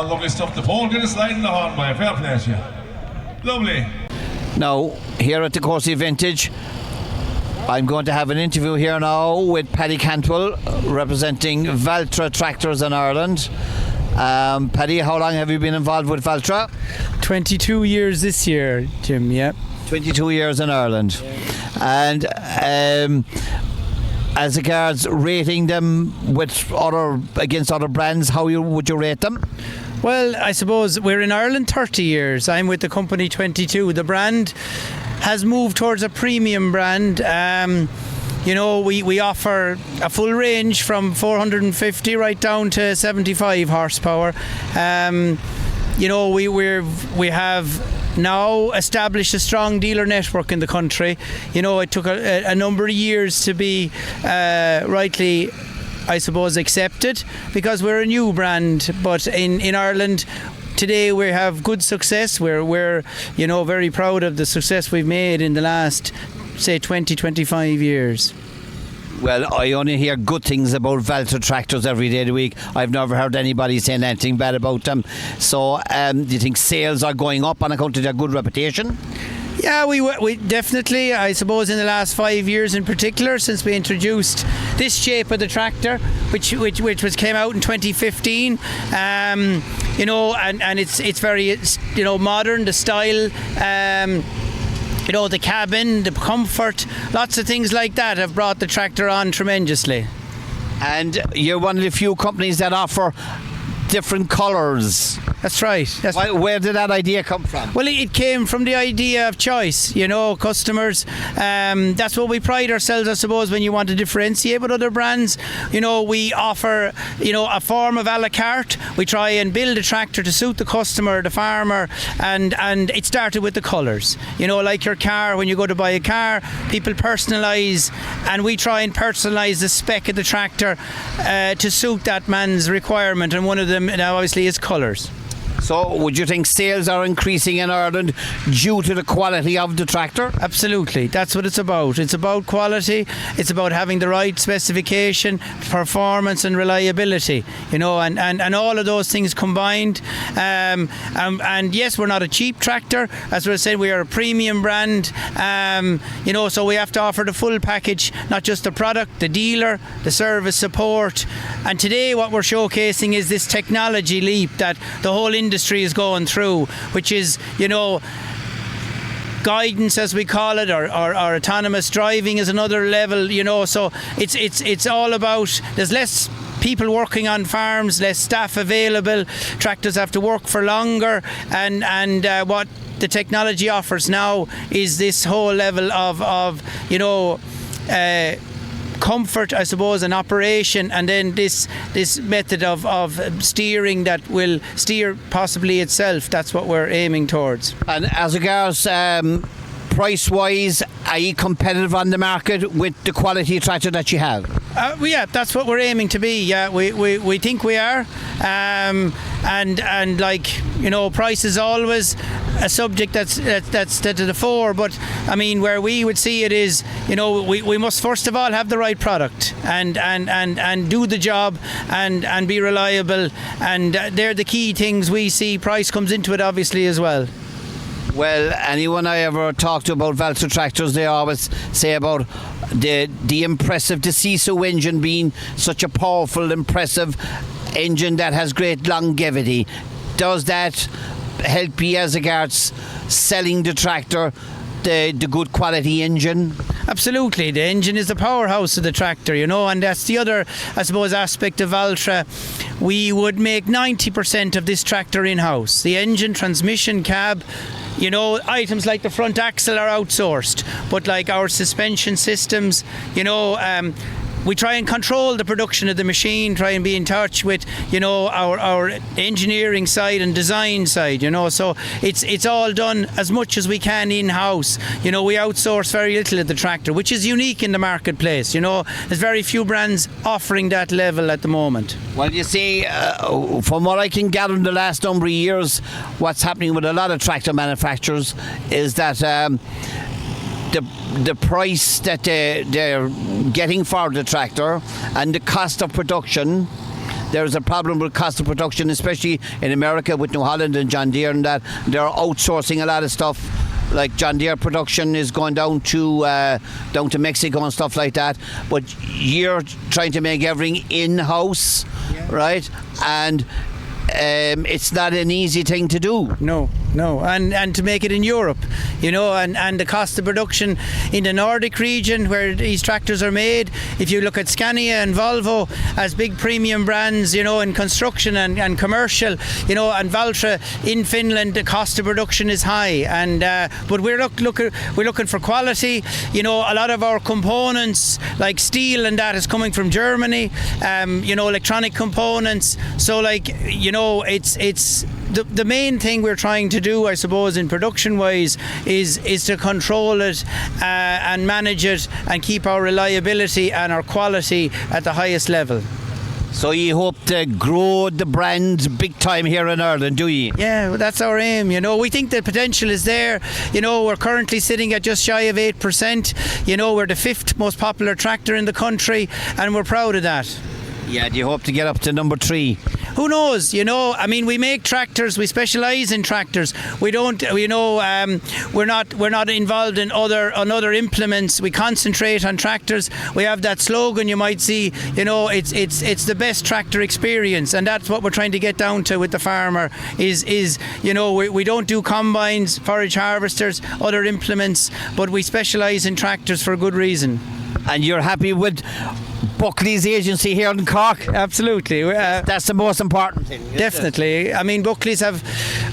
Lovely stuff. The pole getting sliding the horn by. Fair play to you. Lovely. Now, here at the Courcey Vintage, I'm going to have an interview here now with Paddy Cantwell, representing Valtra Tractors in Ireland. Paddy, how long have you been involved with Valtra? 22 years this year, Jim, yeah. 22 years in Ireland. And as regards rating them with against other brands, how would you rate them? Well, I suppose we're in Ireland 30 years. I'm with the company 22. The brand has moved towards a premium brand. You know, we offer a full range from 450 right down to 75 horsepower. You know, we have now established a strong dealer network in the country. You know, it took a number of years to be rightly, I suppose, accepted, because we're a new brand. But in Ireland today we have good success. We're you know, very proud of the success we've made in the last, say, 20-25 years. Well, I only hear good things about Valtra Tractors every day of the week. I've never heard anybody saying anything bad about them. So do you think sales are going up on account of their good reputation? Yeah, we definitely, I suppose, in the last 5 years in particular, since we introduced this shape of the tractor, which came out in 2015. You know, and it's very, you know, modern, the style. You know, the cabin, the comfort, lots of things like that have brought the tractor on tremendously. And you're one of the few companies that offer different colours That's right. Where did that idea come from? Well, it came from the idea of choice, you know, customers. That's what we pride ourselves, I suppose, when you want to differentiate with other brands. You know, we offer, you know, a form of a la carte. We try and build a tractor to suit the customer, the farmer, and it started with the colours. You know, like your car, when you go to buy a car, people personalise, and we try and personalise the spec of the tractor to suit that man's requirement, and one of them now obviously is colours. So would you think sales are increasing in Ireland due to the quality of the tractor? Absolutely. That's what it's about. It's about quality. It's about having the right specification, performance and reliability, you know, and all of those things combined. And yes, we're not a cheap tractor. As we said, we are a premium brand, you know, so we have to offer the full package, not just the product, the dealer, the service support. And today what we're showcasing is this technology leap that the whole industry is going through, which is, you know, guidance, as we call it, or autonomous driving is another level, you know. So it's all about, there's less people working on farms, less staff available, tractors have to work for longer, and what the technology offers now is this whole level of you know, comfort, I suppose, and operation, and then this method of steering that will steer possibly itself. That's what we're aiming towards. And as regards price-wise, are you competitive on the market with the quality tractor that you have? Yeah, that's what we're aiming to be. Yeah, we think we are, and like, you know, price is always a subject that's to the fore. But I mean, where we would see it is, you know, we must first of all have the right product and do the job and be reliable, and they're the key things we see. Price comes into it obviously as well. Well, anyone I ever talk to about Valtra tractors, they always say about the impressive Sisu engine being such a powerful, impressive engine that has great longevity. Does that help you as regards selling the tractor, the good quality engine? Absolutely. The engine is the powerhouse of the tractor, you know, and that's the other, I suppose, aspect of Valtra. We would make 90% of this tractor in-house. The engine, transmission, cab, you know, items like the front axle are outsourced, but like our suspension systems, you know, we try and control the production of the machine, try and be in touch with, you know, our engineering side and design side, you know, so it's all done as much as we can in-house. You know, we outsource very little of the tractor, which is unique in the marketplace, you know. There's very few brands offering that level at the moment. Well, you see, from what I can gather in the last number of years, what's happening with a lot of tractor manufacturers is that the price that they're getting for the tractor and the cost of production, there's a problem with cost of production, especially in America with New Holland and John Deere, and that they're outsourcing a lot of stuff. Like John Deere production is going down to Mexico and stuff like that. But you're trying to make everything in-house, right? And it's not an easy thing to do. No, and to make it in Europe, you know, and the cost of production in the Nordic region where these tractors are made. If you look at Scania and Volvo as big premium brands, you know, in construction and commercial, you know, and Valtra in Finland, the cost of production is high, and but we're looking for quality. You know, a lot of our components like steel and that is coming from Germany. You know, electronic components. So like, you know, it's the main thing we're trying to do, I suppose, in production wise is to control it and manage it and keep our reliability and our quality at the highest level. So you hope to grow the brand big time here in Ireland, do you? Yeah, well, that's our aim, you know. We think the potential is there. You know, we're currently sitting at just shy of 8%. You know, we're the 5th most popular tractor in the country, and we're proud of that. Yeah, do you hope to get up to number 3? Who knows, you know, I mean, we make tractors, we specialise in tractors. We don't, you know, we're not involved in other implements. We concentrate on tractors. We have that slogan you might see, you know, it's the best tractor experience, and that's what we're trying to get down to with the farmer is you know, we don't do combines, forage harvesters, other implements, but we specialise in tractors for a good reason. And you're happy with Buckley's agency here in Cork. Absolutely. That's the most important thing. Definitely. I mean, Buckley's have,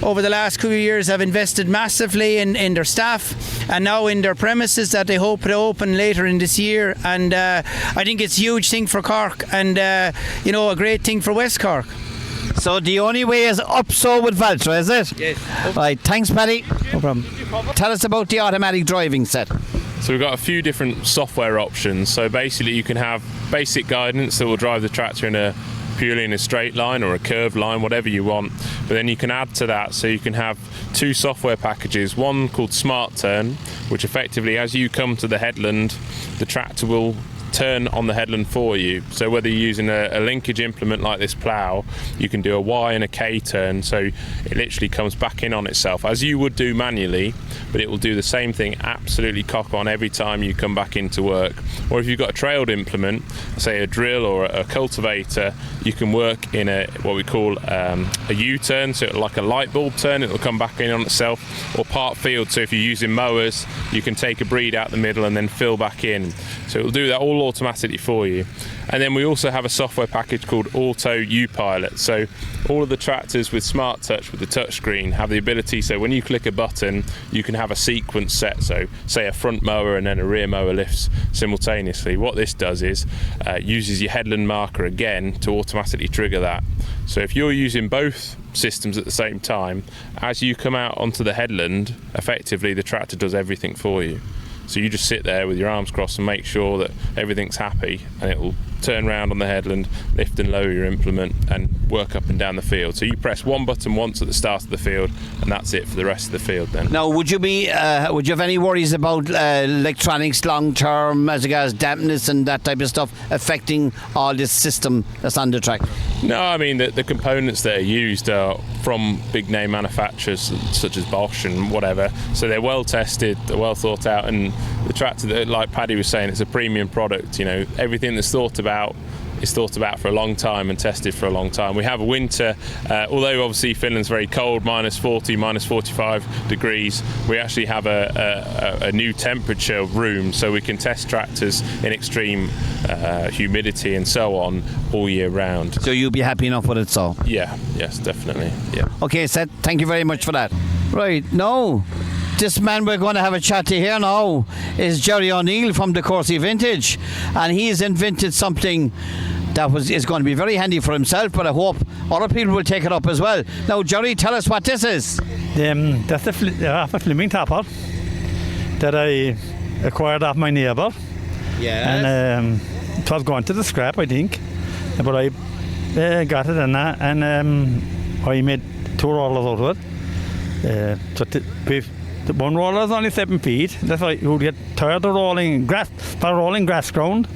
over the last few years, have invested massively in their staff and now in their premises that they hope to open later in this year. And I think it's a huge thing for Cork and, a great thing for West Cork. So the only way is up so with Valtra, is it? Yes. Right, thanks, Paddy. No problem. Tell us about the automatic driving set. So we've got a few different software options. So basically you can have basic guidance that will drive the tractor purely in a straight line or a curved line, whatever you want. But then you can add to that, so you can have two software packages, one called Smart Turn, which effectively as you come to the headland, the tractor will turn on the headland for you. So whether you're using a linkage implement like this plough, you can do a Y and a K turn, so it literally comes back in on itself as you would do manually, but it will do the same thing absolutely cock on every time you come back into work. Or if you've got a trailed implement, say a drill or a cultivator, you can work in what we call a U-turn, so like a light bulb turn, it'll come back in on itself, or part field, so if you're using mowers, you can take a breed out the middle and then fill back in. So it'll do that all automatically for you. And then we also have a software package called Auto U-Pilot. So all of the tractors with Smart Touch with the touchscreen have the ability, so when you click a button, you can have a sequence set. So say a front mower and then a rear mower lifts simultaneously. What this does is uses your headland marker again to automatically trigger that. So if you're using both systems at the same time, as you come out onto the headland, effectively the tractor does everything for you. So you just sit there with your arms crossed and make sure that everything's happy, and it will turn round on the headland, lift and lower your implement and work up and down the field. So you press one button once at the start of the field and that's it for the rest of the field then. Now would you have any worries about electronics long term as regards dampness and that type of stuff affecting all this system that's on the track? No, I mean the components that are used are from big name manufacturers such as Bosch and whatever, so they're well tested, they're well thought out, and the tractor, like Paddy was saying, it's a premium product. Everything that's thought about is thought about for a long time and tested for a long time. We have a winter, although obviously Finland's very cold, minus 40, minus 45 degrees, we actually have a new temperature room, so we can test tractors in extreme humidity and so on all year round. So you'll be happy enough with it, so? Yeah, yes, definitely, yeah. Okay, Seth, thank you very much for that. Right, now, this man we're going to have a chat to here now is Jerry O'Neill from the Courcey Vintage, and he has invented something that is going to be very handy for himself, but I hope other people will take it up as well. Now, Jerry, tell us what this is. That's a Fleming tapper that I acquired off my neighbour. Yeah. And it was going to the scrap, I think, but I got it in that, and I made 2 rollers out of it. The one roller is only 7 feet. That's why you would get tired of rolling grass ground.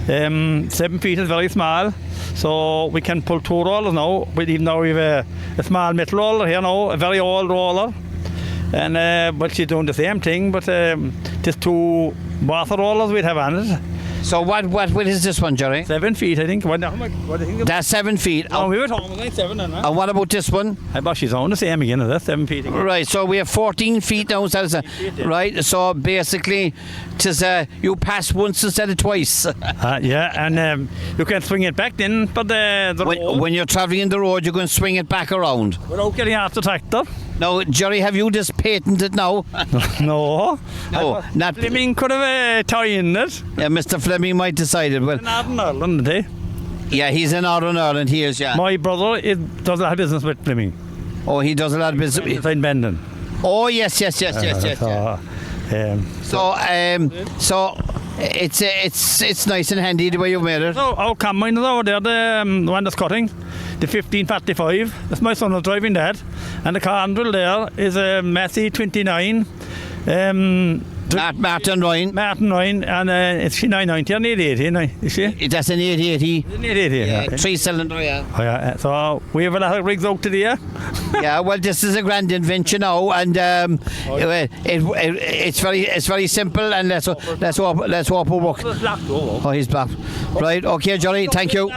7 feet is very small, so we can pull 2 rollers now. But even though we have a small metal roller here now, a very old roller, and but she's doing the same thing. But just 2 water rollers we'd have on it. So what is this one, Jerry? 7 feet, I think. What do you think? That's 7 feet. Oh, we were at home, it was only 7, isn't it? And what about this one? I bet she's on the same again, that's 7 feet again. Right, so we have 14 feet now. Right, so basically, you pass once instead of twice. Yeah, and you can swing it back then, but the road. When you're travelling in the road, you can swing it back around. Without getting off the tractor. Now, Jerry, have you just patented now? No. No, not. Fleming could have tie in it. Yeah, Mr. Fleming might decide it. Well, in Northern Ireland, eh? Yeah, he's in Northern Ireland. He is, yeah. My brother does a lot of business with Fleming. Oh, he does a lot of business. In Bendon. Oh, yes. So it's nice and handy the way you made it. So our combine is over there, the one that's cutting, the 1545. That's my son was driving that, and the car handle there is a Massey 29. Martin Ryan, and it's 990 and 880, is she? That's an 880. An 880, yeah. 3-cylinder, yeah. Oh, yeah. So we have a lot of rigs out today. Yeah, well, this is a grand invention now, and it's very simple, and let's hope it works. Oh, he's blocked. Right, okay, Johnny, thank you.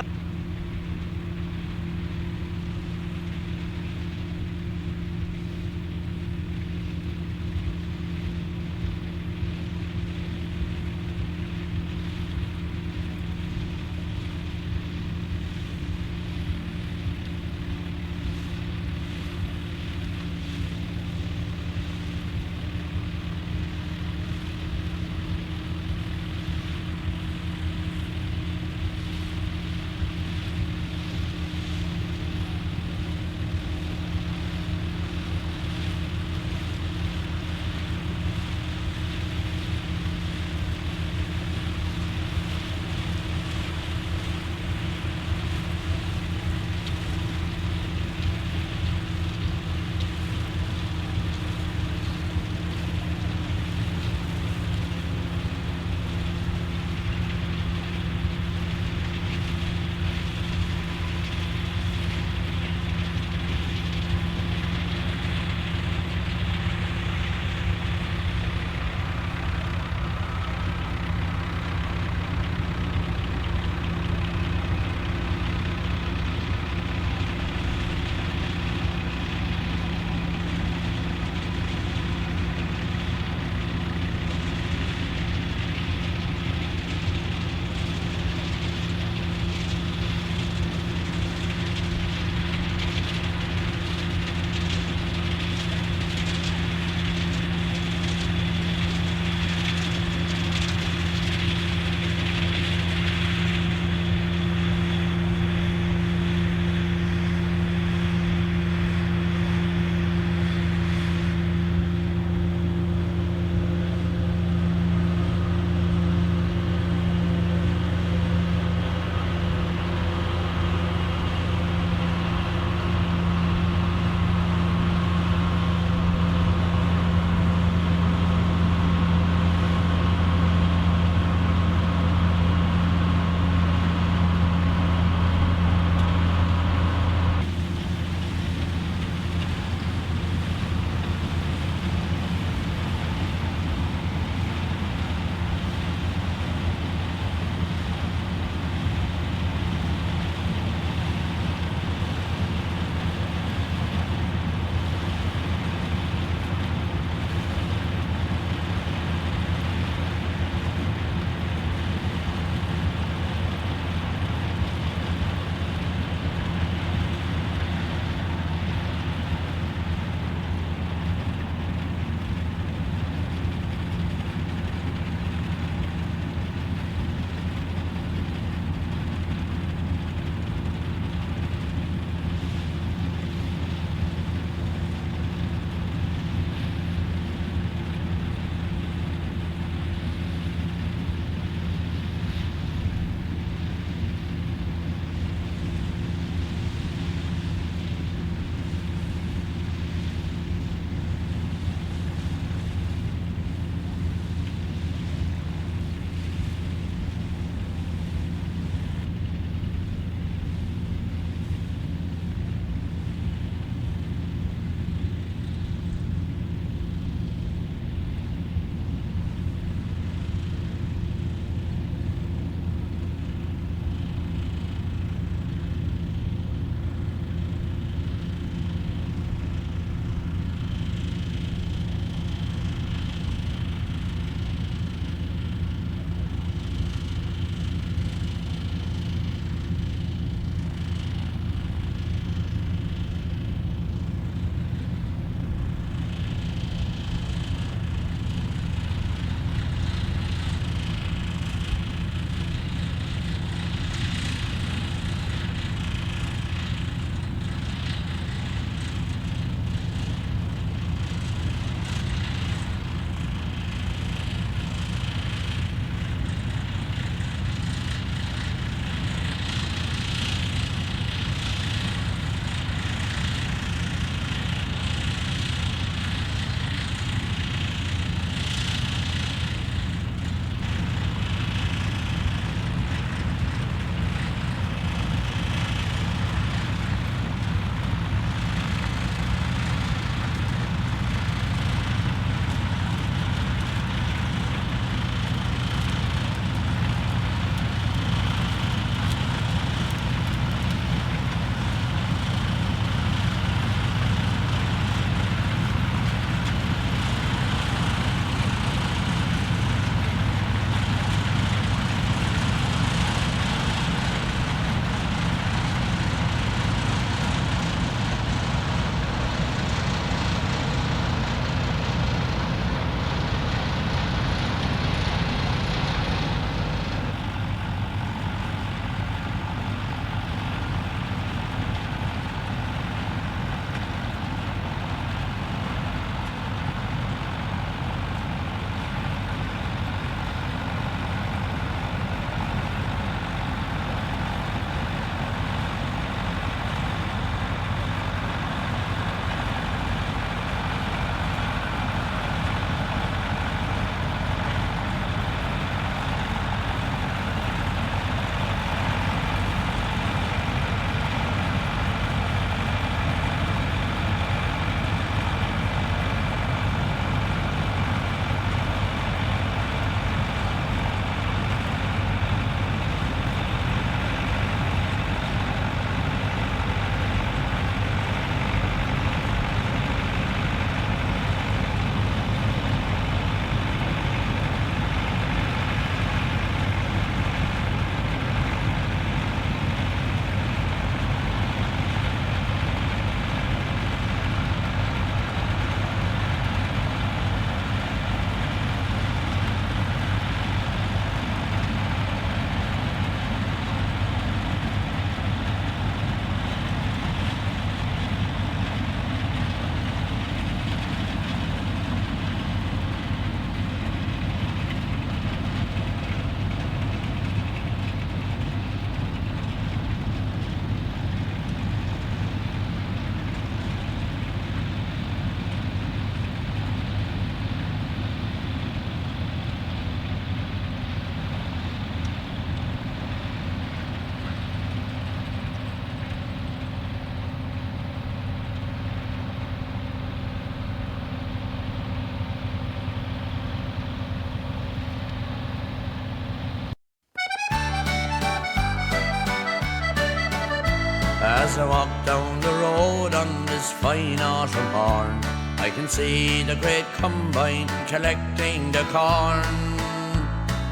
As I walk down the road on this fine autumn morn, I can see the great combine collecting the corn,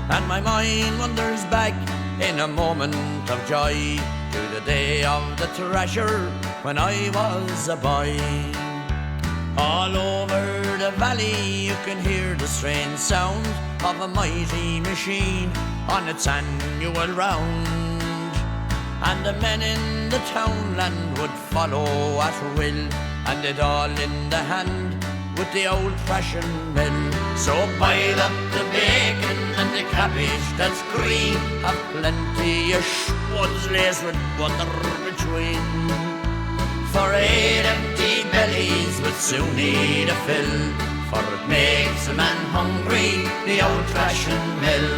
and my mind wanders back in a moment of joy to the day of the thrasher when I was a boy. All over the valley you can hear the strange sound of a mighty machine on its annual round, and the men in the townland would follow at will, and it all in the hand with the old-fashioned mill. So boil up the bacon and the cabbage that's green, have plenty of schwuds laced with butter between, for 8 empty bellies would soon need a fill, for it makes a man hungry, the old-fashioned mill.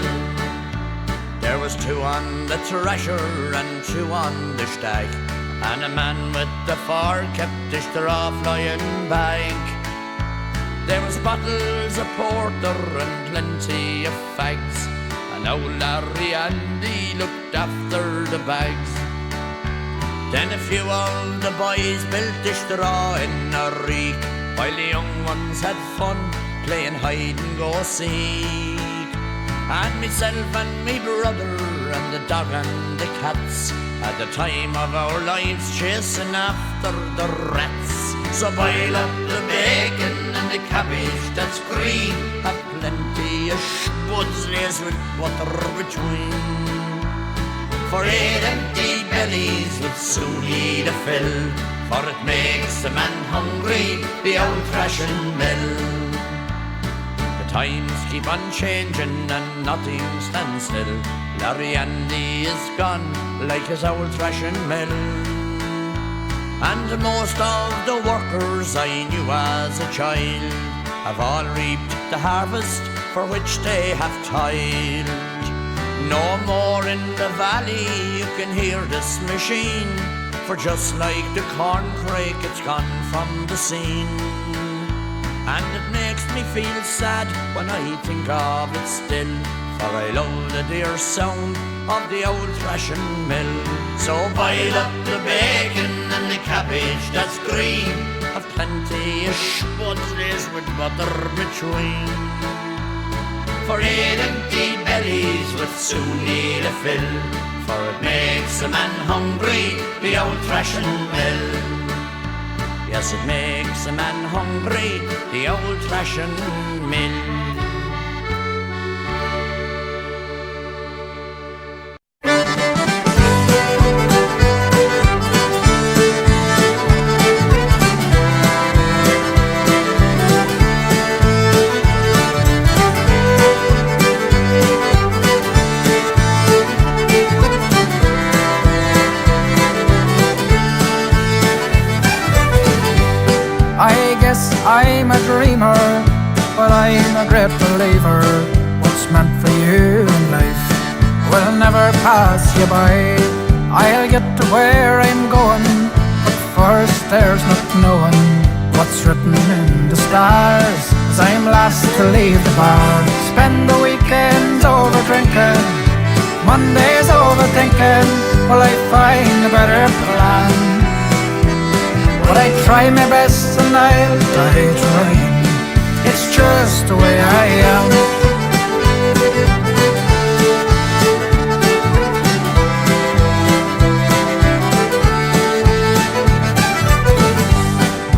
There was 2 on the thrasher and 2 on the stack, and a man with the fork kept the straw flying back. There was bottles of porter and plenty of fags, and old Larry Andy looked after the bags. Then a few of the boys built the straw in a reek, while the young ones had fun playing hide and go seek. And myself and me brother and the dog and the cats at the time of our lives chasing after the rats. So boil up the bacon and the cabbage that's green, have plenty of schwuds laced with butter between, for 8 empty bellies would soon need a fill, for it makes a man hungry, the old-fashioned mill. Times keep on changing and nothing stands still. Larry Andy is gone like his old-fashioned mill, and most of the workers I knew as a child have all reaped the harvest for which they have toiled. No more in the valley you can hear this machine, for just like the corncrake it's gone from the scene. And it makes me feel sad when I think of it still, for I love the dear sound of the old-fashioned mill. So boil up the bacon and the cabbage that's green, have plenty of schwuds laced with butter between, for 8 empty bellies would soon need a fill, for it makes a man hungry, the old-fashioned mill. Yes, it makes a man hungry, the old-fashioned mill. I'm a dreamer, but I'm a great believer. What's meant for you in life will never pass you by. I'll get to where I'm going, but first there's not knowing what's written in the stars. As I'm last to leave the bar, spend the weekends over drinking, Mondays overthinking, will I find a better plan? But I try my best and I'll die trying, it's just the way I am.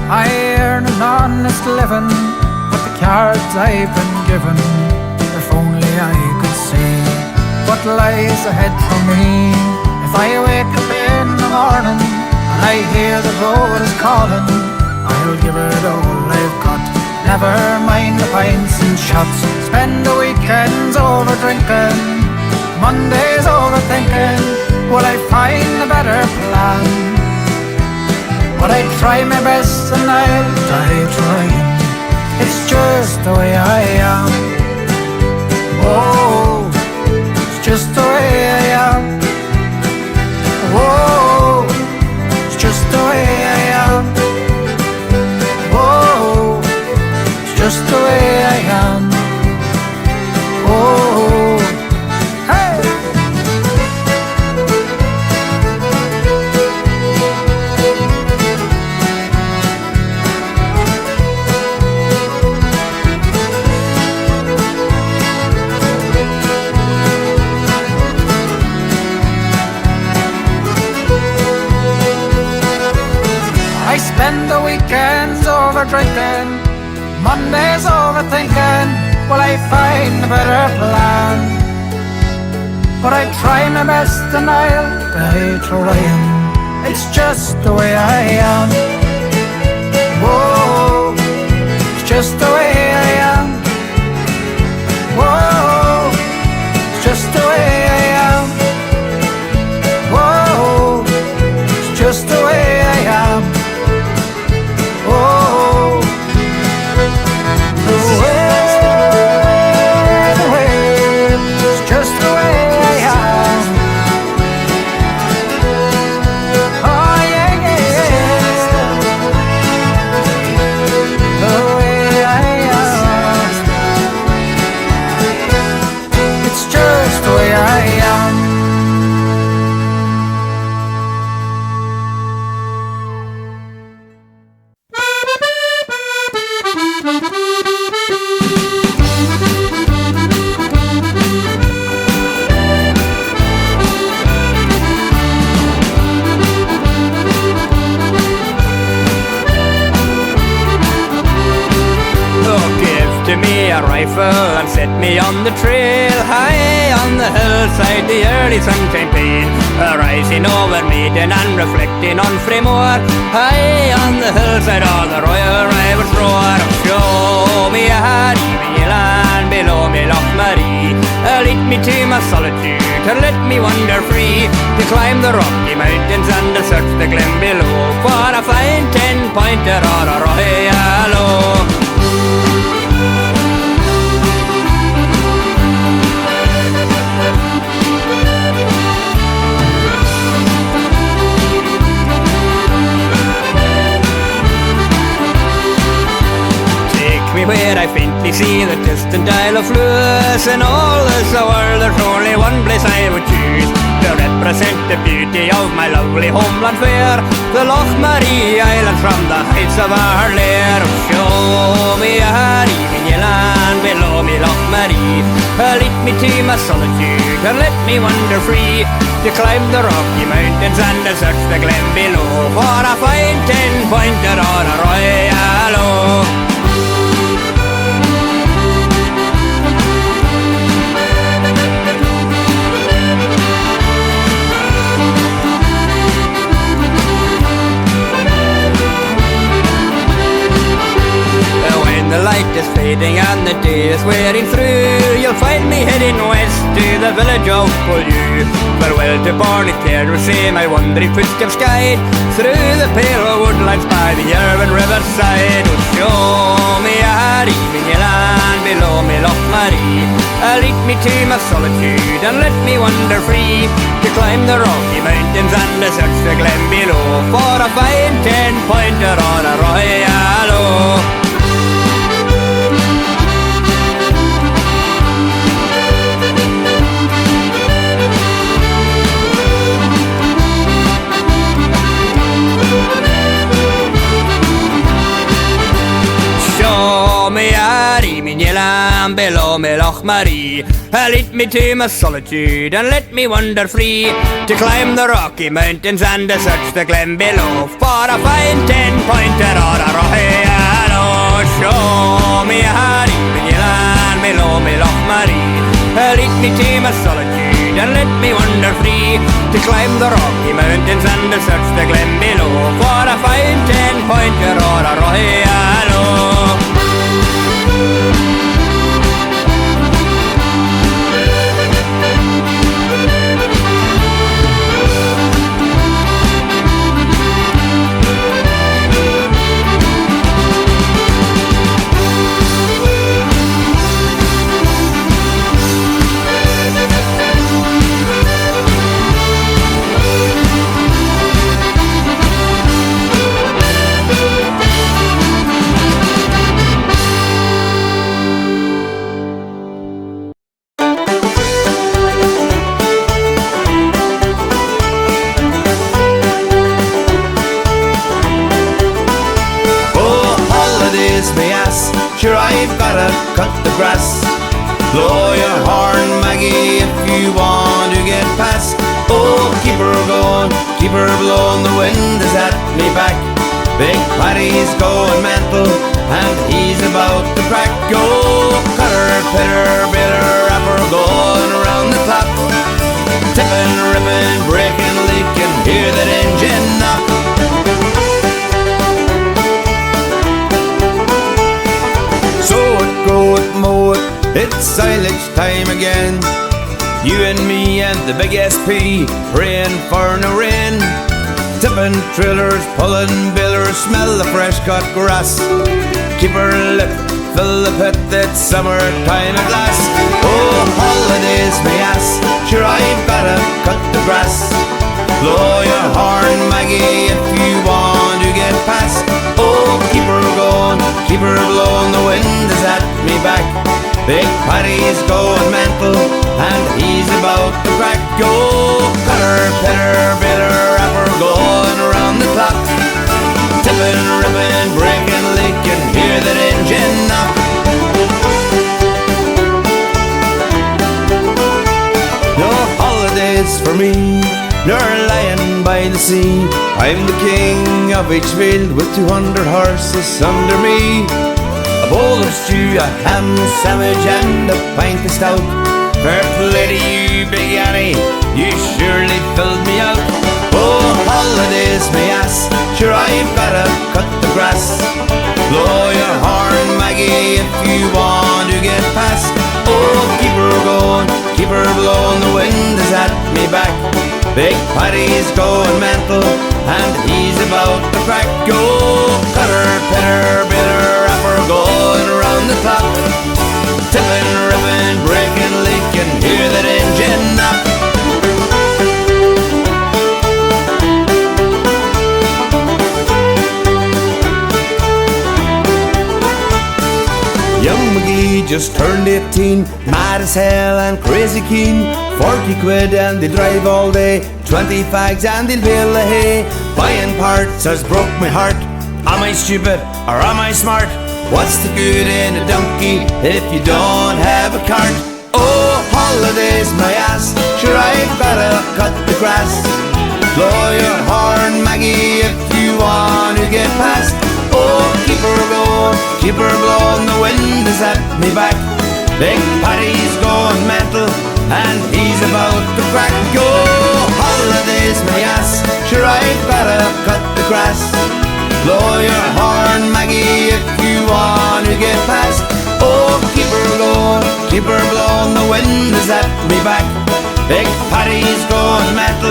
I earn an honest living with the cards I've been given. If only I could see what lies ahead for me. If I wake up in the morning I hear the road is calling, I'll give it all I've got. Never mind the pints and shots, spend the weekends over drinking, Mondays overthinking, will I find a better plan? But I try my best and I'll die trying, it's just the way I am. Oh, it's just the way I am. Oh, just the way I am. Oh, it's just the way I am. Oh, hey. spend the weekends over drinking, Mondays overthinking, will I find a better plan? But I try my best and I'll die trying, it's just the way I am. Whoa, it's just the way I am. Whoa, it's just the way I am. Whoa, it's just the way I am. Whoa, the way, it's just the way I am. Oh yeah, yeah, yeah. The way I am. It's just the way I am. To me a rifle and set me on the trail, high on the hillside, the early sunshine pain, rising over Maiden and reflecting on Fremore, high on the hillside, all the royal rivals roar. Show me a Harry land below me, Loch Marie, lead me to my solitude, let me wander free, to climb the rocky mountains and to search the glen below, for a fine 10-pointer or a royal. Where I faintly see the distant Isle of Lewis. In all this world there's only one place I would choose to represent the beauty of my lovely homeland fair, the Loch Marie Islands from the heights of our lair. Show me a evening land below me, Loch Marie, lead me to my solitude and let me wander free, to climb the rocky mountains and to search the glen below, for a fine 10-pointer or a royal. The light is fading and the day is wearing through, you'll find me heading west to the village of Bullew. Farewell to Barney Clare, who say my wandering footsteps guide through the pale woodlands by the Irvine riverside. Oh, show me a evening land below me, Loch Marie, lead me to my solitude and let me wander free, to climb the rocky mountains and to search the glen below, for a fine 10-pointer or a royal. Show me a evening land below me, Loch Marie, lead me to my solitude and let me wander free, to climb the rocky mountains and to search the glen below, for a fine 10-pointer or a royal. Show me a evening land below me, Loch Marie, lead me to my solitude and let me wander free, to climb the rocky mountains and to search the glen below, for a fine 10-pointer or a royal. Sure, I've gotta cut the grass. Blow your horn, Maggie, if you want to get past. Oh, keep her going, keep her blowing, the wind is at me back. Big Paddy's going mental, and he's about to crack. Go, cutter, pitter, bitter, rapper, going around the clock. Tipping, ripping, breaking, leaking, hear that engine knock. Sow it, grow it, mow it, it's silage time again. You and me and the big SP, praying for no rain. Tipping trillers, pulling billers, smell the fresh cut grass. Keep her lip, fill the pit, it's summertime at last. Oh, holidays, me ass, sure I've gotta cut the grass. Blow your horn, Maggie, if you want to get past. Oh, keep her going, keep her blowing, the wind is at me back. Big Paddy's going mental, and he's about to crack. Go, cutter, pitter, bitter, rapper, going around the clock. Tipping, ripping, breaking, leaking, hear that engine knock. No holidays for me, nor lying by the sea. I'm the king of each field with 200 horses under me. A bowl of stew, a ham sandwich, and a pint of stout. Fair play to you, Big Annie, you surely filled me out. Oh, holidays, me ass, sure I've gotta cut the grass. Blow your horn, Maggie, if you want to get past. Oh, keep her going, keep her blowing, the wind is at me back. Big Paddy's going mental, and he's about to crack. Go, cutter, pitter, bitter, rapper, going around the clock. Tipping, ripping, breaking, leaking, hear that engine knock. Young McGee just turned 18, mad as hell and crazy keen. 40 quid and they drive all day, 20 fags and they'll bale the hay. Buying parts has broke my heart. Am I stupid or am I smart? What's the good in a donkey if you don't have a cart? Oh, holidays, my ass, sure I've gotta cut the grass. Blow your horn, Maggie, if you want to get past. Oh, keep her going, keep her blowing, the wind is at me back. Big Paddy's going mental, and he's about to crack. Go, holidays, my ass, sure I've gotta cut the grass. Blow your horn, Maggie, if you want to get past. Oh, keep her going, keep her blowing, the wind is at me back. Big Paddy's going mental,